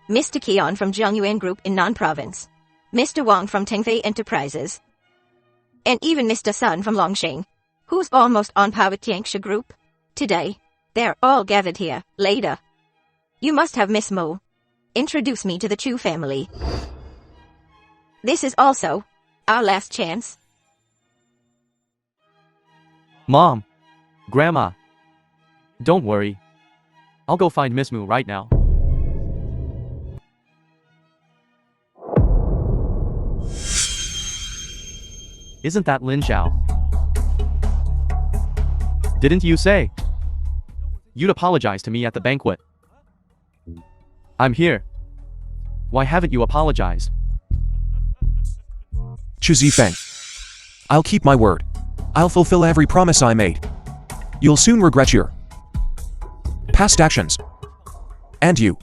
Mr. Qian from Zhongyuan Group in Nan Province. Mr. Wang from Tengfei Enterprises. And even Mr. Sun from Longsheng, who's almost on par with Tianxia Group. Today, they're all gathered here. Later, you must have Miss Mo introduce me to the Chu family. This is also our last chance. Mom. Grandma. Don't worry. I'll go find Miss Mu right now. Isn't that Lin Zhao? Didn't you say you'd apologize to me at the banquet? I'm here. Why haven't you apologized? Chu Zifeng. I'll keep my word. I'll fulfill every promise I made. You'll soon regret your past actions. And you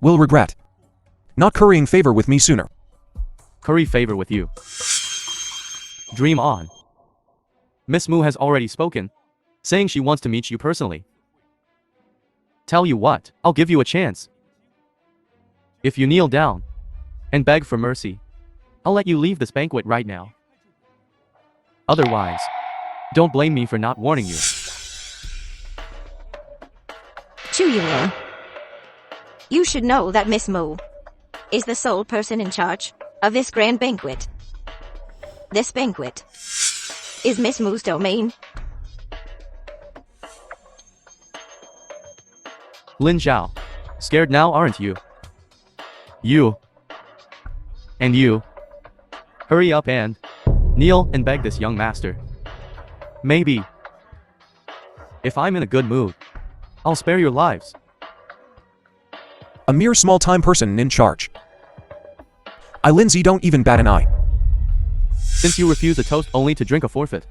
will regret not currying favor with me sooner. Curry favor with you. Dream on. Miss Mu has already spoken, saying she wants to meet you personally. Tell you what, I'll give you a chance. If you kneel down and beg for mercy, I'll let you leave this banquet right now. Otherwise, don't blame me for not warning you. Chu Yunlin, you should know that Miss Mu is the sole person in charge of this grand banquet. This banquet is Miss Mu's domain. Lin Zhao, scared now aren't you? You. And you. Hurry up and kneel and beg this young master. Maybe, if I'm in a good mood, I'll spare your lives. A mere small-time person in charge. I, Lindsay, don't even bat an eye. Since you refuse a toast only to drink a forfeit,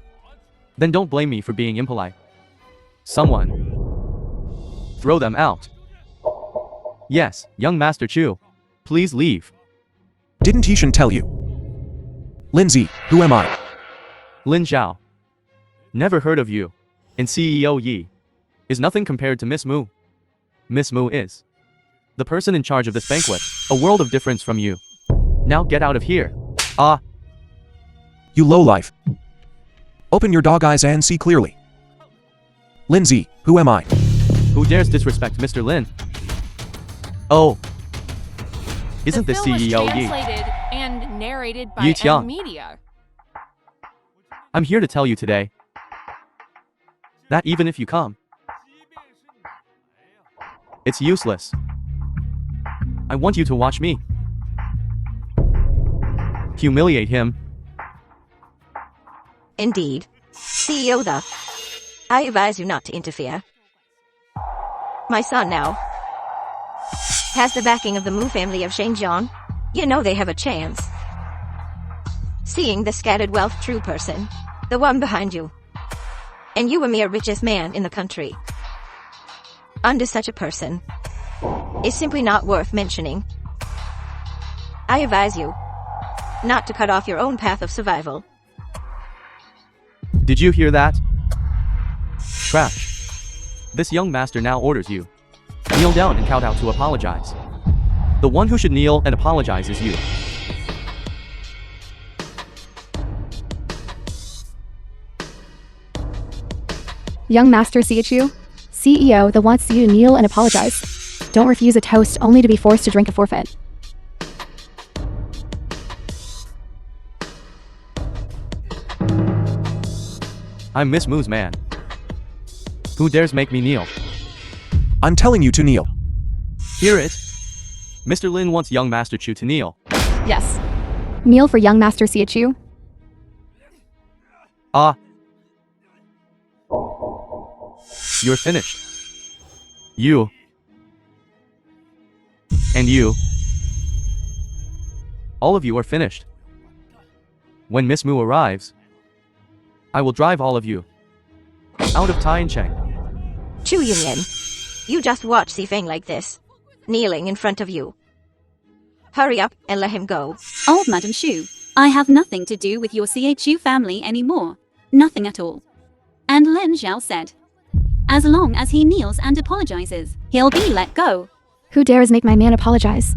then don't blame me for being impolite. Someone throw them out. Yes, young Master Chu, please leave. Didn't Tishan tell you? Lindsay, who am I? Lin Zhao. Never heard of you. And CEO Yi is nothing compared to Miss Mu. Miss Mu is the person in charge of this banquet, a world of difference from you. Now get out of here. Ah. You lowlife. Open your dog eyes and see clearly. Lindsay, who am I? Who dares disrespect Mr. Lin? Oh. Isn't the this film was CEO Yi? translated and narrated by Yi Tian. M Media. I'm here to tell you today that even if you come, it's useless. I want you to watch me humiliate him. Indeed. CEO the. I advise you not to interfere. My son now has the backing of the Mu family of Shangjiang. You know they have a chance. Seeing the scattered wealth true person, the one behind you, and you a mere richest man in the country. Under such a person, is simply not worth mentioning. I advise you not to cut off your own path of survival. Did you hear that? Trash. This young master now orders you kneel down and kowtow to apologize. The one who should kneel and apologize is you. Young Master CHU, CEO that wants you to kneel and apologize. Don't refuse a toast only to be forced to drink a forfeit. I'm Miss Mu's man. Who dares make me kneel? I'm telling you to kneel. Hear it? Mr. Lin wants young Master Chu to kneel. Yes. Kneel for Young Master CHU. Ah. You're finished. You. And you. All of you are finished. When Miss Mu arrives, I will drive all of you out of Tiancheng. Chu Yunlin, you just watch Zifeng like this, kneeling in front of you. Hurry up and let him go. Old Madam Shu, I have nothing to do with your CHU family anymore. Nothing at all. And Lin Zhao said, as long as he kneels and apologizes, he'll be let go. Who dares make my man apologize?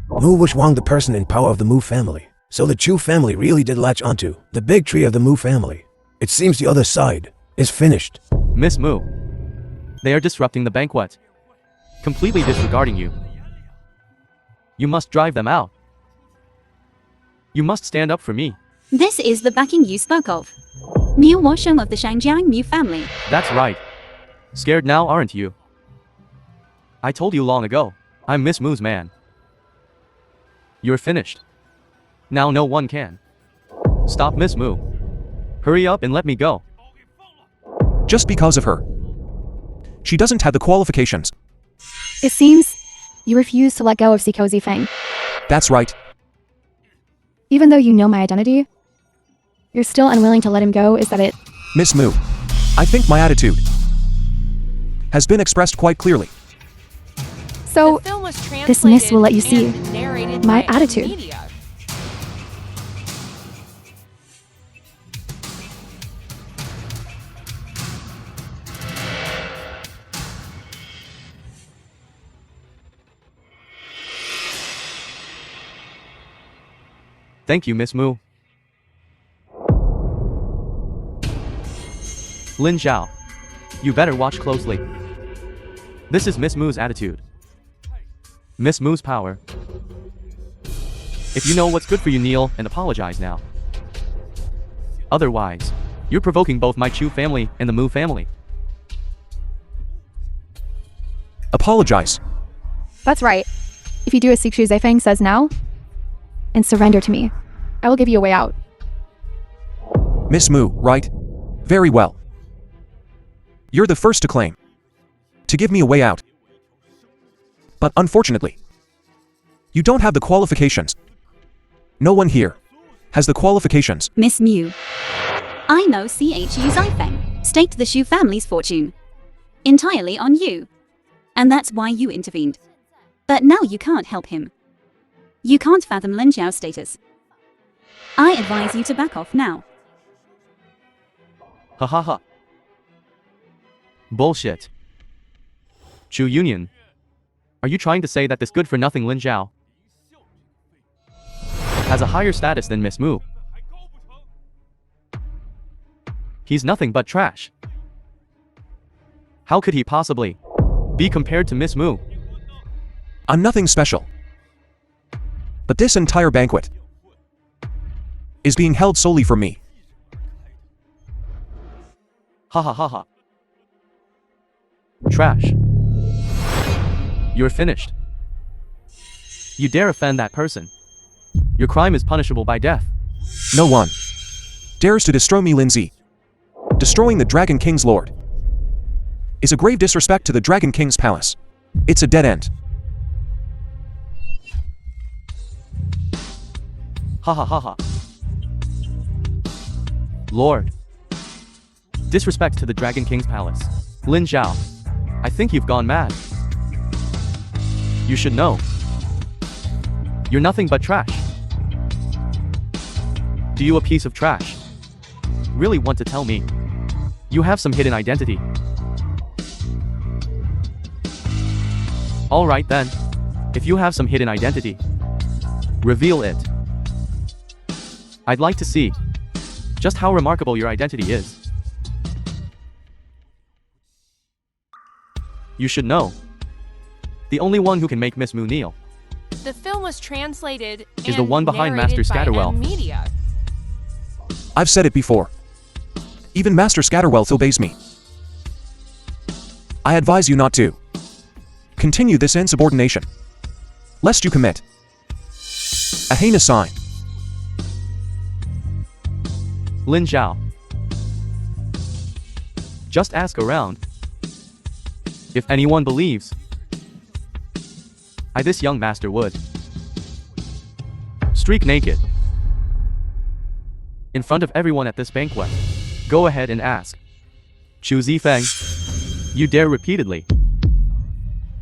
Mu was Wang, the person in power of the Mu family. So the Chu family really did latch onto the big tree of the Mu family. It seems the other side is finished. Miss Mu. They are disrupting the banquet. Completely disregarding you. You must drive them out. You must stand up for me. This is the backing you spoke of. Mu Washeng of the Shangjiang Mu family. That's right. Scared now aren't you? I told you long ago, I'm Miss Mu's man. You're finished. Now no one can stop Miss Mu. Hurry up and let me go. Just because of her. She doesn't have the qualifications It seems you refuse to let go of Siko Zifeng. That's right. Even though you know my identity, you're still unwilling to let him go. Is that it? Miss Mu, I think my attitude has been expressed quite clearly. So, The film was this miss will let you translated see and narrated my by M attitude. Media. Thank you, Miss Mu. Lin Zhao, you better watch closely. This is Miss Mu's attitude. Miss Mu's power. If you know what's good for you, kneel and apologize now. Otherwise, you're provoking both my Chu family and the Mu family. Apologize. That's right. If you do as Siko Zifeng says now, and surrender to me, I will give you a way out. Miss Mu, right? Very well. You're the first to claim to give me a way out. But unfortunately, you don't have the qualifications. No one here has the qualifications. Miss Mu. I know Chu Zifeng staked the Shu family's fortune entirely on you. And that's why you intervened. But now you can't help him. You can't fathom Lin Zhao's status. I advise you to back off now. Ha ha ha. Bullshit. Chu Union. Are you trying to say that this good-for-nothing Lin Zhao has a higher status than Miss Mu? He's nothing but trash. How could he possibly be compared to Miss Mu? I'm nothing special. But this entire banquet is being held solely for me. Ha ha ha ha. Trash. You're finished. You dare offend that person. Your crime is punishable by death. No one dares to destroy me, Lindsay. Destroying the Dragon King's lord is a grave disrespect to the Dragon King's palace. It's a dead end. Ha ha ha ha. Lord. Disrespect to the Dragon King's palace. Lin Zhao, I think you've gone mad. You should know. You're nothing but trash. Do you, a piece of trash, really want to tell me you have some hidden identity? Alright then. If you have some hidden identity, reveal it. I'd like to see just how remarkable your identity is. You should know. The only one who can make Miss Mu kneel The film was translated is the and one behind Master narrated by Scatterwell. M Media. I've said it before. Even Master Scatterwealth obeys me. I advise you not to continue this insubordination, lest you commit a heinous sign. Lin Zhao. Just ask around. If anyone believes this young master would streak naked in front of everyone at this banquet, go ahead and ask. Chu Zifeng, you dare repeatedly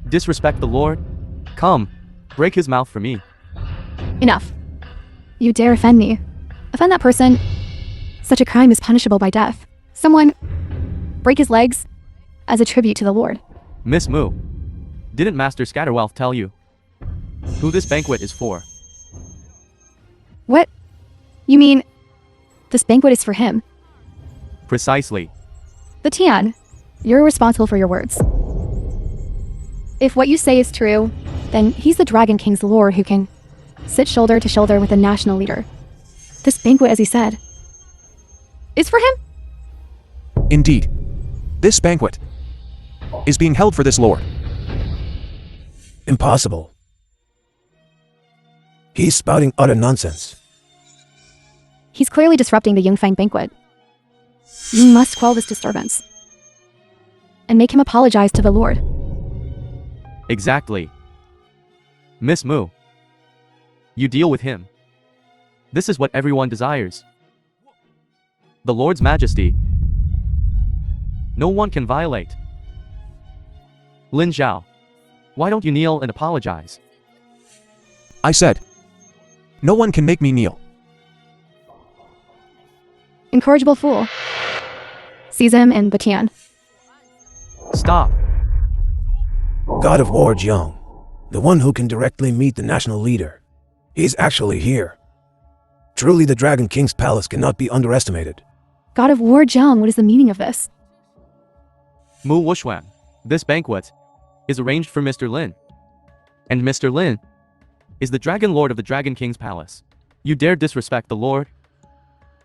disrespect the Lord? Come, break his mouth for me. Enough. You dare offend me. Offend that person. Such a crime is punishable by death. Someone break his legs as a tribute to the Lord. Miss Mu, didn't Master Scatterwealth tell you who this banquet is for? What? You mean this banquet is for him? Precisely. The Tian, you're responsible for your words. If what you say is true, then he's the Dragon King's lord who can sit shoulder to shoulder with a national leader. This banquet, as he said, is for him? Indeed, this banquet is being held for this lord. Impossible. He's spouting utter nonsense. He's clearly disrupting the Yunfang banquet. You must quell this disturbance and make him apologize to the Lord. Exactly. Miss Mu. You deal with him. This is what everyone desires. The Lord's Majesty. No one can violate. Lin Zhao. Why don't you kneel and apologize? I said. No one can make me kneel. Incorrigible fool. Seize him in Batian. Stop. God of War Jiang, the one who can directly meet the national leader. He's actually here. Truly, the Dragon King's palace cannot be underestimated. God of War Jiang, what is the meaning of this? Mu Wuxuan. This banquet is arranged for Mr. Lin. And Mr. Lin is the Dragon Lord of the Dragon King's palace. You dare disrespect the Lord?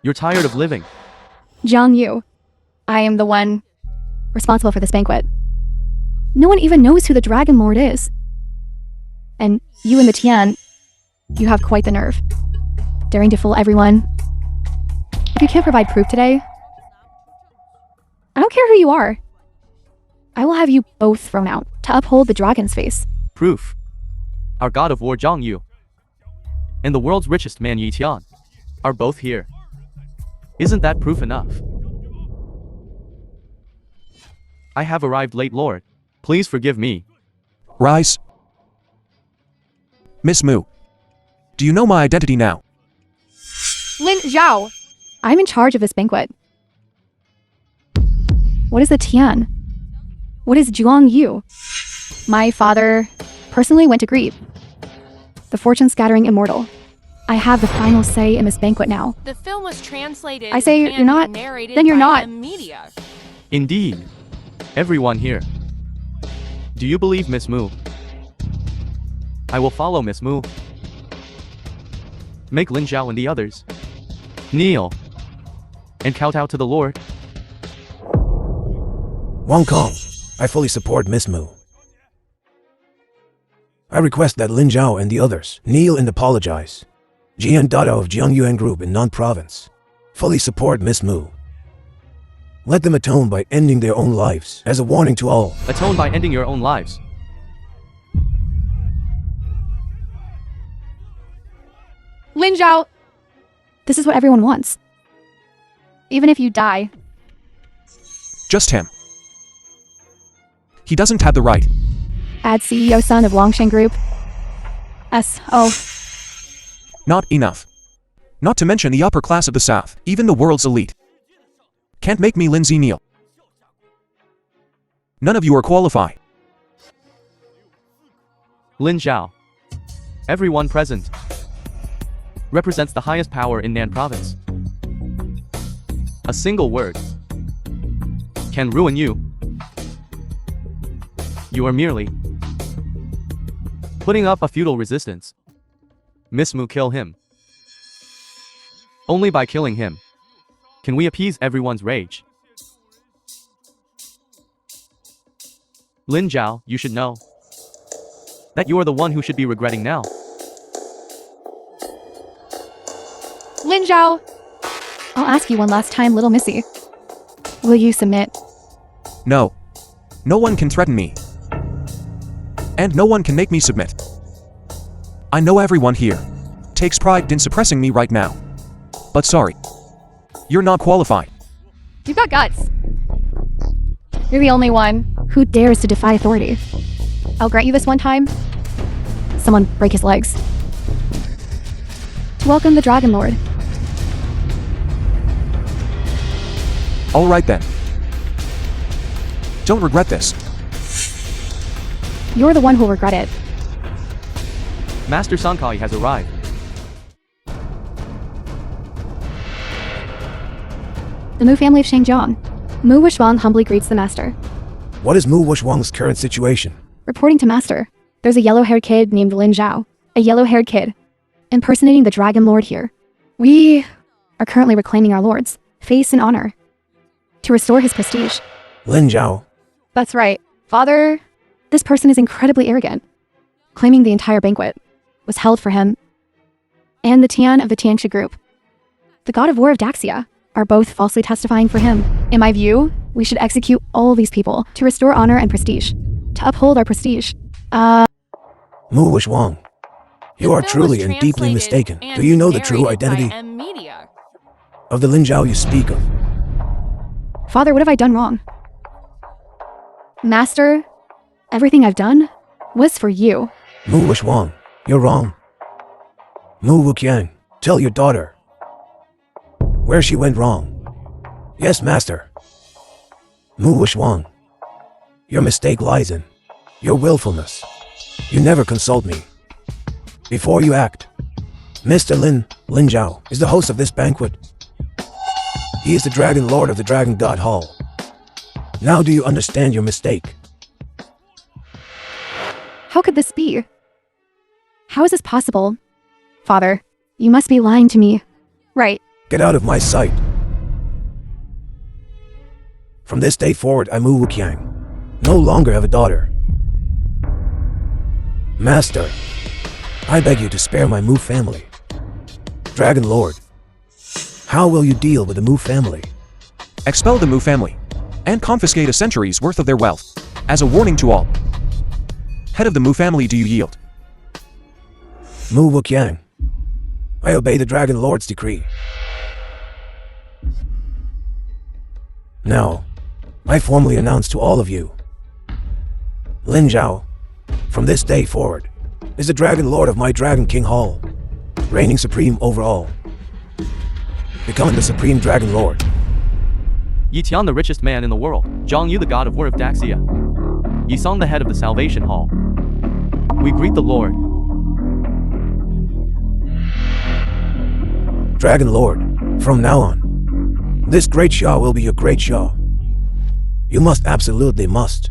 You're tired of living. Jiang Yu. I am the one responsible for this banquet. No one even knows who the Dragon Lord is. And you and the Tian, you have quite the nerve. Daring to fool everyone. If you can't provide proof today, I don't care who you are. I will have you both thrown out to uphold the dragon's face. Proof. Our God of War Zhang Yu and the world's richest man Yi Tian are both here. Isn't that proof enough? I have arrived late, Lord. Please forgive me. Rise. Miss Mu. Do you know my identity now? Lin Zhao. I'm in charge of this banquet. What is the Tian? What is Zhuang Yu? My father personally went to greet the fortune-scattering immortal. I have the final say in this banquet now. The film was translated I say and you're not, narrated then you're by not. Media. Indeed. Everyone here. Do you believe Miss Mu? I will follow Miss Mu. Make Lin Zhao and the others kneel and kowtow to the Lord. Wang Kong, I fully support Miss Mu. I request that Lin Zhao and the others kneel and apologize. Jian Dada of Jiangyuan Group in Non-Province fully support Miss Mu. Let them atone by ending their own lives as a warning to all. Atone by ending your own lives. Lin Zhao. This is what everyone wants. Even if you die. Just him. He doesn't have the right. Add CEO son of Longshan Group. S.O. Not enough. Not to mention the upper class of the South, even the world's elite. Can't make me Lindsay Neal. None of you are qualified. Lin Zhao. Everyone present represents the highest power in Nan Province. A single word can ruin you. You are merely putting up a futile resistance. Miss Mu, kill him. Only by killing him can we appease everyone's rage. Lin Zhao, you should know that you are the one who should be regretting now. Lin Zhao. I'll ask you one last time, little missy. Will you submit? No. No one can threaten me. And no one can make me submit. I know everyone here takes pride in suppressing me right now. But sorry. You're not qualified. You've got guts. You're the only one who dares to defy authority. I'll grant you this one time. Someone break his legs. To welcome the Dragon Lord. All right then. Don't regret this. You're the one who'll regret it. Master Sankai has arrived. The Mu family of Shangjiang. Mu Wuxuan humbly greets the master. What is Mu Wuxuang's current situation? Reporting to master, there's a yellow-haired kid named Lin Zhao. A yellow-haired kid. Impersonating the Dragon Lord here. We are currently reclaiming our lord's face and honor. To restore his prestige. Lin Zhao. That's right. Father, this person is incredibly arrogant. Claiming the entire banquet was held for him. And the Tian of the Tianxia group. The God of War of Daxia are both falsely testifying for him. In my view, we should execute all these people to restore honor and prestige. To uphold our prestige. Mu Wishwang, you are The film was truly and deeply translated mistaken. and Do you know the true narrated by identity M Media. of the Lin Zhao you speak of? Father, what have I done wrong? Master, everything I've done was for you. Mu Wishwang, you're wrong. Mu Wuqiang, tell your daughter where she went wrong. Yes, master. Mu Wishwang, your mistake lies in your willfulness. You never consult me before you act. Mr. Lin Zhao, is the host of this banquet. He is the Dragon Lord of the Dragon God Hall. Now do you understand your mistake? How could this be? How is this possible? Father, you must be lying to me. Right. Get out of my sight. From this day forward, I, Mu Wuqiang, no longer have a daughter. Master, I beg you to spare my Mu family. Dragon Lord, how will you deal with the Mu family? Expel the Mu family and confiscate a century's worth of their wealth as a warning to all. Head of the Mu family, do you yield? Mu Wuqiang, I obey the Dragon Lord's decree. Now, I formally announce to all of you, Lin Zhao, from this day forward, is the Dragon Lord of my Dragon King Hall, reigning supreme over all, becoming the Supreme Dragon Lord. Yi Tian, the richest man in the world. Zhang Yu, the god of war of Daxia. Yi Song, the head of the Salvation Hall. We greet the Lord. Dragon Lord, from now on, this great Shah will be your great Shah. You must, absolutely must,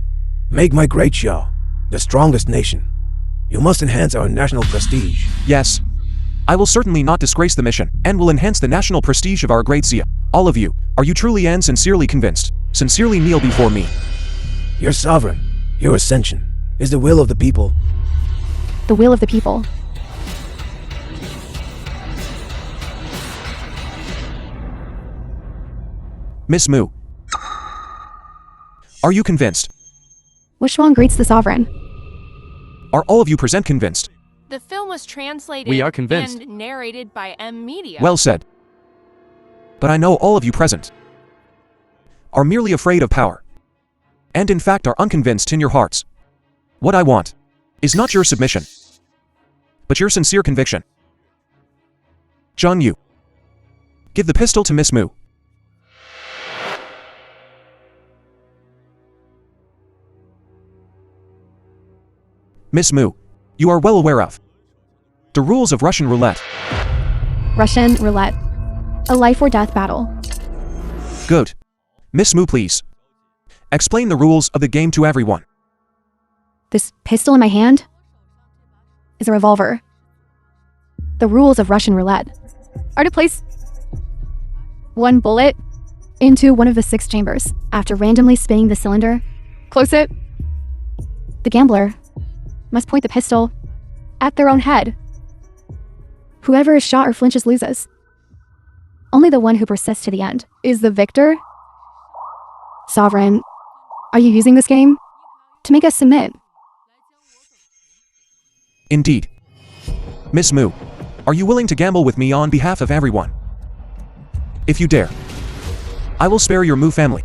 make my great Shah the strongest nation. You must enhance our national prestige. Yes. I will certainly not disgrace the mission, and will enhance the national prestige of our great Xia. All of you, are you truly and sincerely convinced? Sincerely kneel before me. Your sovereign, your ascension, is the will of the people. The will of the people. Miss Mu, are you convinced? Wishwang greets the sovereign. Are all of you present convinced? The film was translated We are convinced. and narrated by M Media. Well said. But I know all of you present are merely afraid of power, and in fact are unconvinced in your hearts. What I want is not your submission, but your sincere conviction. Zhang Yu, give the pistol to Miss Mu. Miss Mu, you are well aware of the rules of Russian roulette. Russian roulette. A life or death battle. Good. Miss Mu, please explain the rules of the game to everyone. This pistol in my hand is a revolver. The rules of Russian roulette are to place one bullet into one of the 6 chambers. After randomly spinning the cylinder, close it. The gambler must point the pistol at their own head. Whoever is shot or flinches loses. Only the one who persists to the end is the victor. Sovereign, are you using this game to make us submit? Indeed. Miss Mu, are you willing to gamble with me on behalf of everyone? If you dare, I will spare your Mu family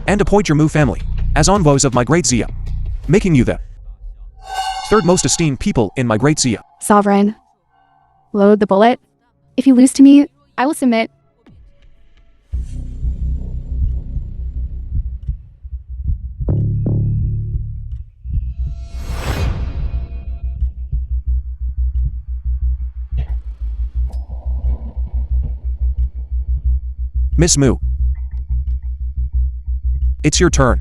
and appoint your Mu family as envoys of my great Xia, making you the 3rd most esteemed people in my great Xia. Sovereign, load the bullet. If you lose to me, I will submit. Miss Mu, it's your turn.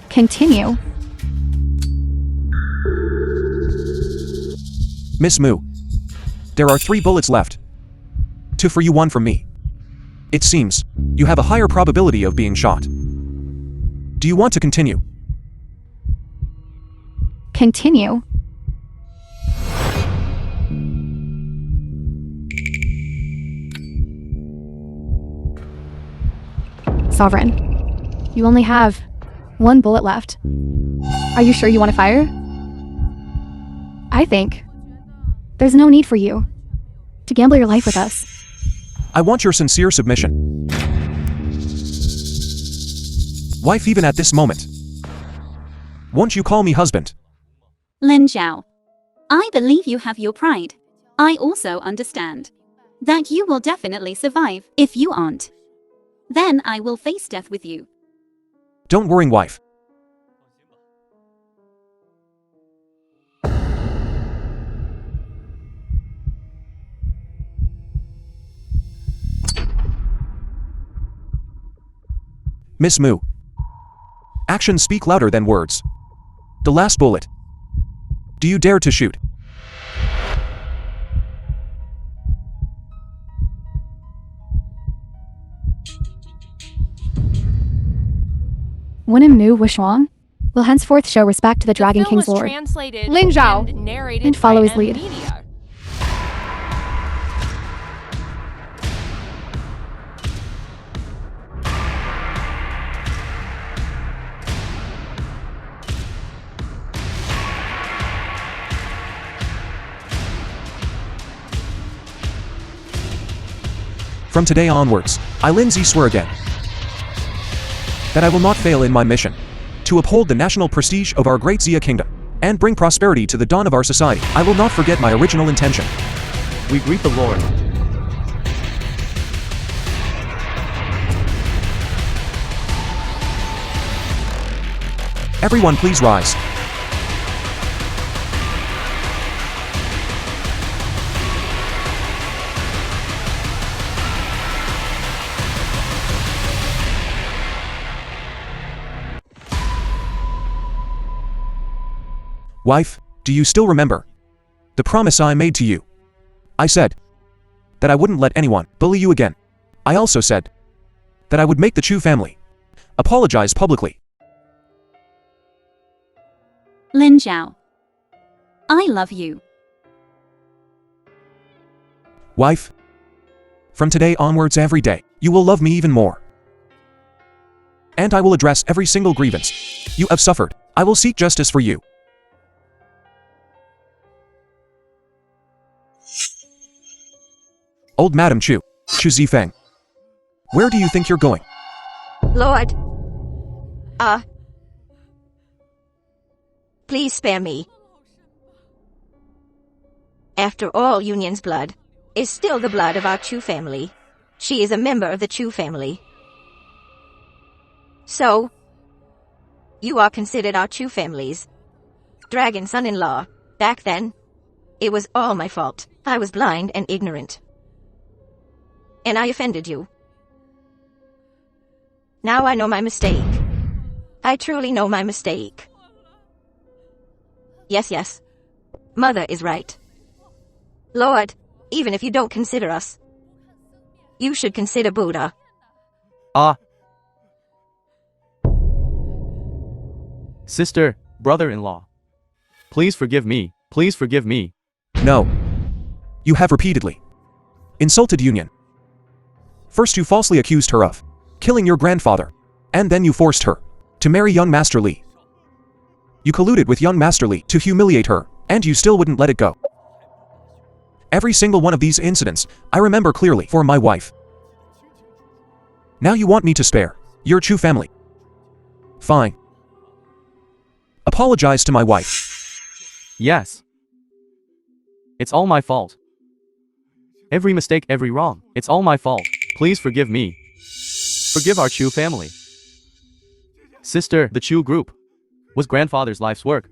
Continue. Miss Mu, there are 3 bullets left. 2 for you, 1 for me. It seems you have a higher probability of being shot. Do you want to continue? Continue. Sovereign, you only have 1 bullet left. Are you sure you want to fire? I think there's no need for you to gamble your life with us. I want your sincere submission. Wife, even at this moment. Won't you call me husband? Lin Zhao, I believe you have your pride. I also understand that you will definitely survive. If you aren't, then I will face death with you. Don't worry, wife. Miss Mu. Actions speak louder than words. The last bullet. Do you dare to shoot? Wen and Mu Wushuang will henceforth show respect to the Dragon film King's was lord, translated Ling Zhao, and narrated and follow by his lead. Media. From today onwards, I Lindsay swear again that I will not fail in my mission to uphold the national prestige of our great Xia kingdom and bring prosperity to the dawn of our society. I will not forget my original intention. We greet the Lord. Everyone please rise. Wife, do you still remember the promise I made to you? I said that I wouldn't let anyone bully you again. I also said that I would make the Chu family apologize publicly. Lin Zhao, I love you. Wife, from today onwards every day, you will love me even more. And I will address every single grievance you have suffered. I will seek justice for you. Old Madam Chu Zifeng, where do you think you're going? Lord. Please spare me. After all, Union's blood is still the blood of our Chu family. She is a member of the Chu family. So, you are considered our Chu family's dragon son-in-law. Back then, it was all my fault. I was blind and ignorant. And I offended you. Now I know my mistake. I truly know my mistake. Yes. Mother is right. Lord, even if you don't consider us, you should consider Buddha. Sister, brother-in-law. Please forgive me. Please forgive me. No. You have repeatedly insulted Union. First you falsely accused her of killing your grandfather, and then you forced her to marry young Master Li. You colluded with young Master Li to humiliate her, and you still wouldn't let it go. Every single one of these incidents, I remember clearly for my wife. Now you want me to spare your Chu family. Fine. Apologize to my wife. Yes. It's all my fault. Every mistake, every wrong. It's all my fault. Please forgive me. Forgive our Chu family. Sister, the Chu group was grandfather's life's work.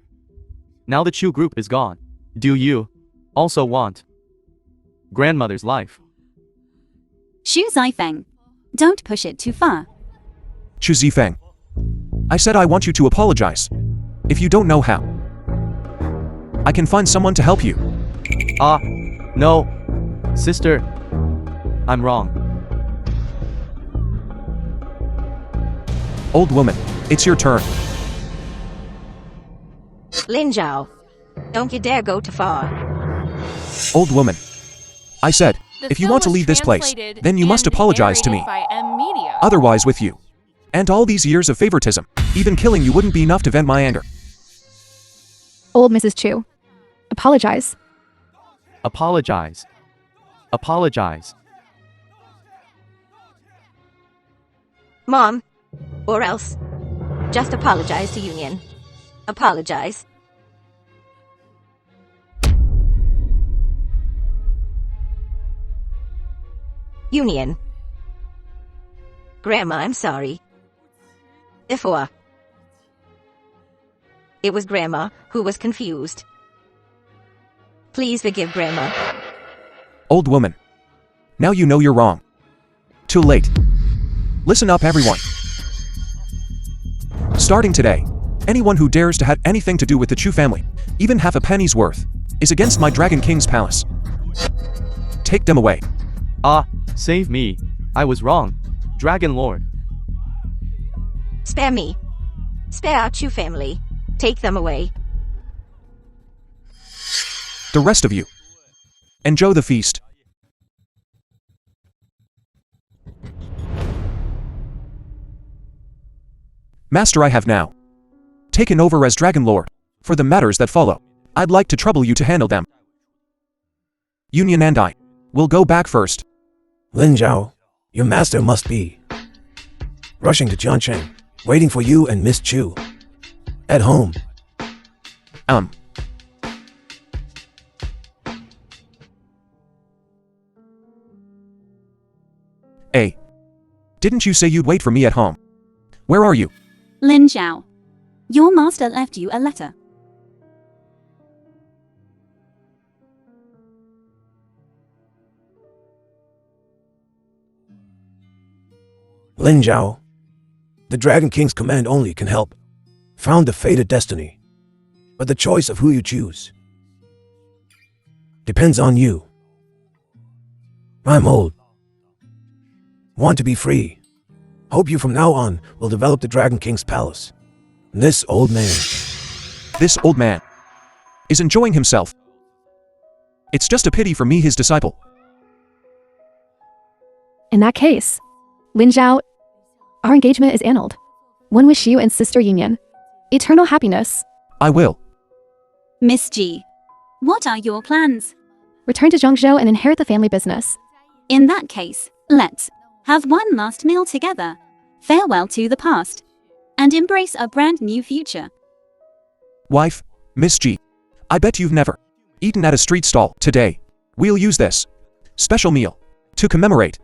Now the Chu group is gone. Do you also want grandmother's life? Xu Zifeng, don't push it too far. Chu Zifeng, I said I want you to apologize. If you don't know how, I can find someone to help you. No. Sister, I'm wrong. Old woman, it's your turn. Lin Zhao, don't you dare go too far. Old woman, I said, The if you film want to was leave this place, translated then you must and apologize to me. narrated by Media. Otherwise with you, And all these years of favoritism, even killing you wouldn't be enough to vent my anger. Old Mrs. Chu. Apologize. Apologize. Apologize. Mom. Or else. Just apologize to Union. Apologize. Union. Grandma, I'm sorry. Ifwa. It was Grandma who was confused. Please forgive Grandma. Old woman. Now you know you're wrong. Too late. Listen up, everyone. Starting today, anyone who dares to have anything to do with the Chu family, even half a penny's worth, is against my Dragon King's palace. Take them away. Ah, save me. I was wrong. Dragon Lord. Spare me. Spare our Chu family. Take them away. The rest of you. Enjoy the feast. Master, I have now taken over as Dragon Lord. For the matters that follow, I'd like to trouble you to handle them. Union and I will go back first. Lin Zhao, your master must be rushing to Jiancheng, waiting for you and Miss Chu. At home. Hey. Didn't you say you'd wait for me at home? Where are you? Lin Zhao. Your master left you a letter. Lin Zhao. The Dragon King's command only can help. Found the fated destiny. But the choice of who you choose depends on you. I'm old. Want to be free. Hope you from now on will develop the Dragon King's palace. This old man is enjoying himself. It's just a pity for me, his disciple. In that case, Lin Zhao, our engagement is annulled. One wish you and Sister Union eternal happiness. I will. Miss Ji, what are your plans? Return to Zhongzhou and inherit the family business. In that case, let's have one last meal together. Farewell to the past. And embrace a brand new future. Wife, Miss Ji, I bet you've never eaten at a street stall. Today, we'll use this special meal to commemorate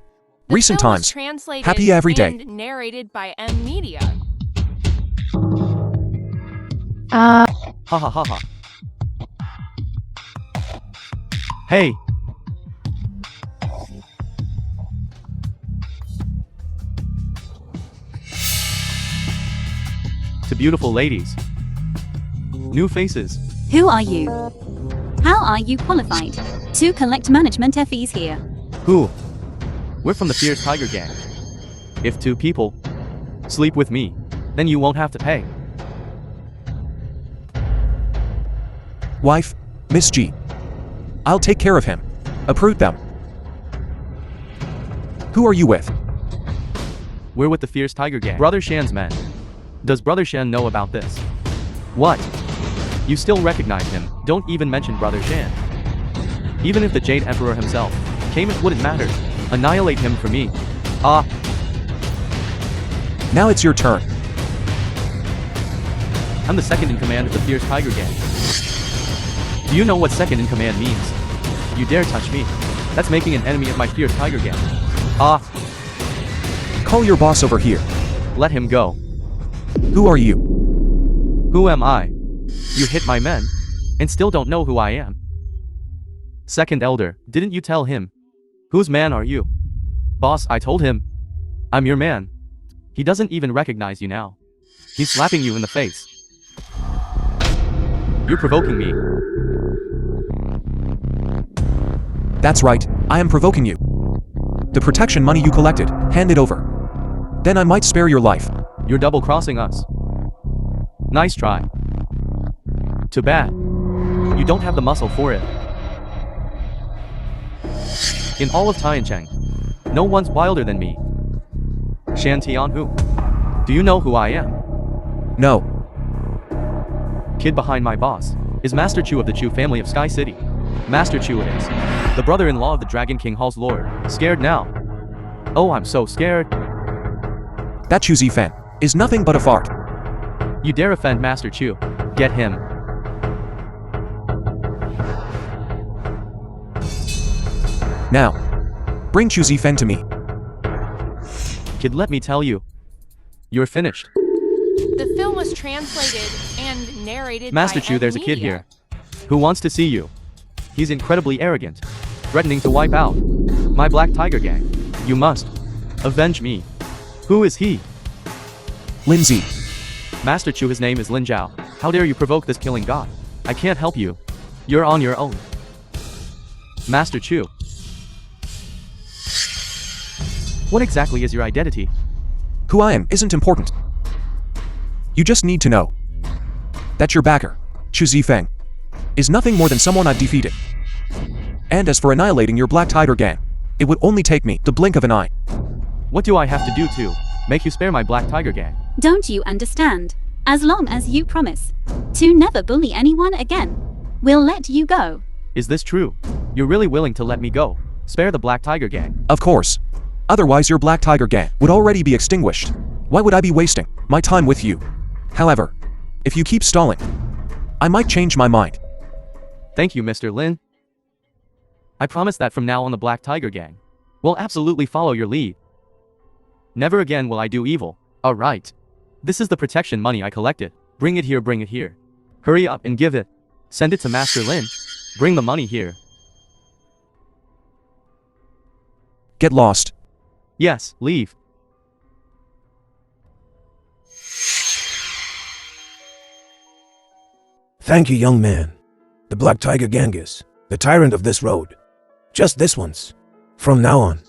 recent film was times. translated Happy every day. And narrated by M Media. Ha ha ha ha. Hey. To beautiful ladies. New faces. Who are you? How are you qualified to collect management fees here? Who? We're from the Fierce Tiger Gang. If 2 people sleep with me, then you won't have to pay. Wife, Miss Ji, I'll take care of him. Uproot them. Who are you with? We're with the Fierce Tiger Gang. Brother Shan's men. Does Brother Shan know about this? What? You still recognize him, don't even mention Brother Shan. Even if the Jade Emperor himself came, it wouldn't matter. Annihilate him for me. Ah. Now it's your turn. I'm the second in command of the Fierce Tiger Gang. Do you know what second in command means? You dare touch me. That's making an enemy of my Fierce Tiger Gang. Ah. Call your boss over here. Let him go. Who are you? Who am I? You hit my men, and still don't know who I am. Second elder, didn't you tell him? Whose man are you? Boss, I told him. I'm your man. He doesn't even recognize you now. He's slapping you in the face. You're provoking me. That's right, I am provoking you. The protection money you collected, hand it over. Then I might spare your life. You're double-crossing us. Nice try. Too bad. You don't have the muscle for it. In all of Tiancheng, no one's wilder than me. Shan Tianhu. Do you know who I am? No. Kid behind my boss is Master Chu of the Chu family of Sky City. Master Chu it is. The brother-in-law of the Dragon King Hall's lord. Scared now? Oh, I'm so scared. That Chu Zifan is nothing but a fart. You dare offend Master Chu? Get him. Now, bring Chu Zifan to me. Kid, let me tell you. You're finished. The film was translated and narrated Master by Chu, M there's a kid Media. here who wants to see you. He's incredibly arrogant, threatening to wipe out my Black Tiger gang. You must avenge me. Who is he? Lindsay. Master Chu, his name is Lin Zhao. How dare you provoke this killing god? I can't help you. You're on your own. Master Chu. What exactly is your identity? Who I am isn't important. You just need to know that your backer, Chu Zifeng, is nothing more than someone I've defeated. And as for annihilating your Black Tiger gang, it would only take me the blink of an eye. What do I have to do to make you spare my Black Tiger gang? Don't you understand? As long as you promise to never bully anyone again, we'll let you go. Is this true? You're really willing to let me go? Spare the Black Tiger gang? Of course. Otherwise your Black Tiger gang would already be extinguished. Why would I be wasting my time with you? However, if you keep stalling, I might change my mind. Thank you, Mr. Lin. I promise that from now on the Black Tiger gang will absolutely follow your lead. Never again will I do evil. Alright. This is the protection money I collected. Bring it here, bring it here. Hurry up and give it. Send it to Master Lin. Bring the money here. Get lost. Yes, leave. Thank you, young man. The Black Tiger gang is the tyrant of this road. Just this once. From now on.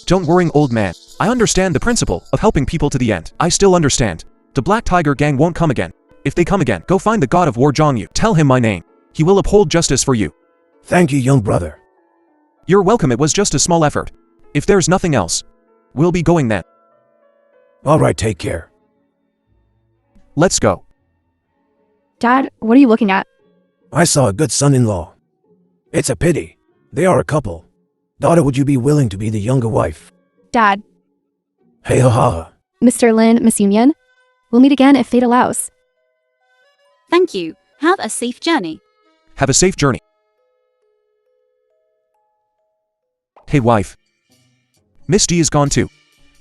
Don't worry, old man. I understand the principle of helping people to the end. I still understand. The Black Tiger gang won't come again. If they come again, go find the god of war Zhang Yu. Tell him my name. He will uphold justice for you. Thank you, young brother. You're welcome. It was just a small effort. If there's nothing else, we'll be going then. Alright, take care. Let's go. Dad, what are you looking at? I saw a good son-in-law. It's a pity. They are a couple. Daughter, would you be willing to be the younger wife? Dad, Hey ha ha. Mr. Lin, Miss Union. We'll meet again if fate allows. Thank you. Have a safe journey. Have a safe journey. Hey wife. Miss D is gone too.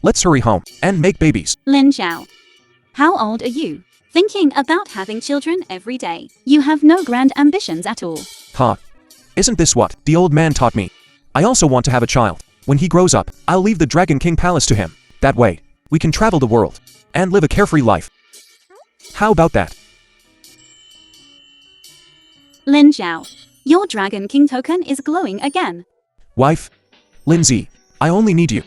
Let's hurry home and make babies. Lin Zhao. How old are you? Thinking about having children every day. You have no grand ambitions at all. Huh. Isn't this what the old man taught me? I also want to have a child. When he grows up, I'll leave the Dragon King Palace to him. That way, we can travel the world and live a carefree life. How about that? Lin Zhao. Your Dragon King token is glowing again. Wife? Lindsay, I only need you.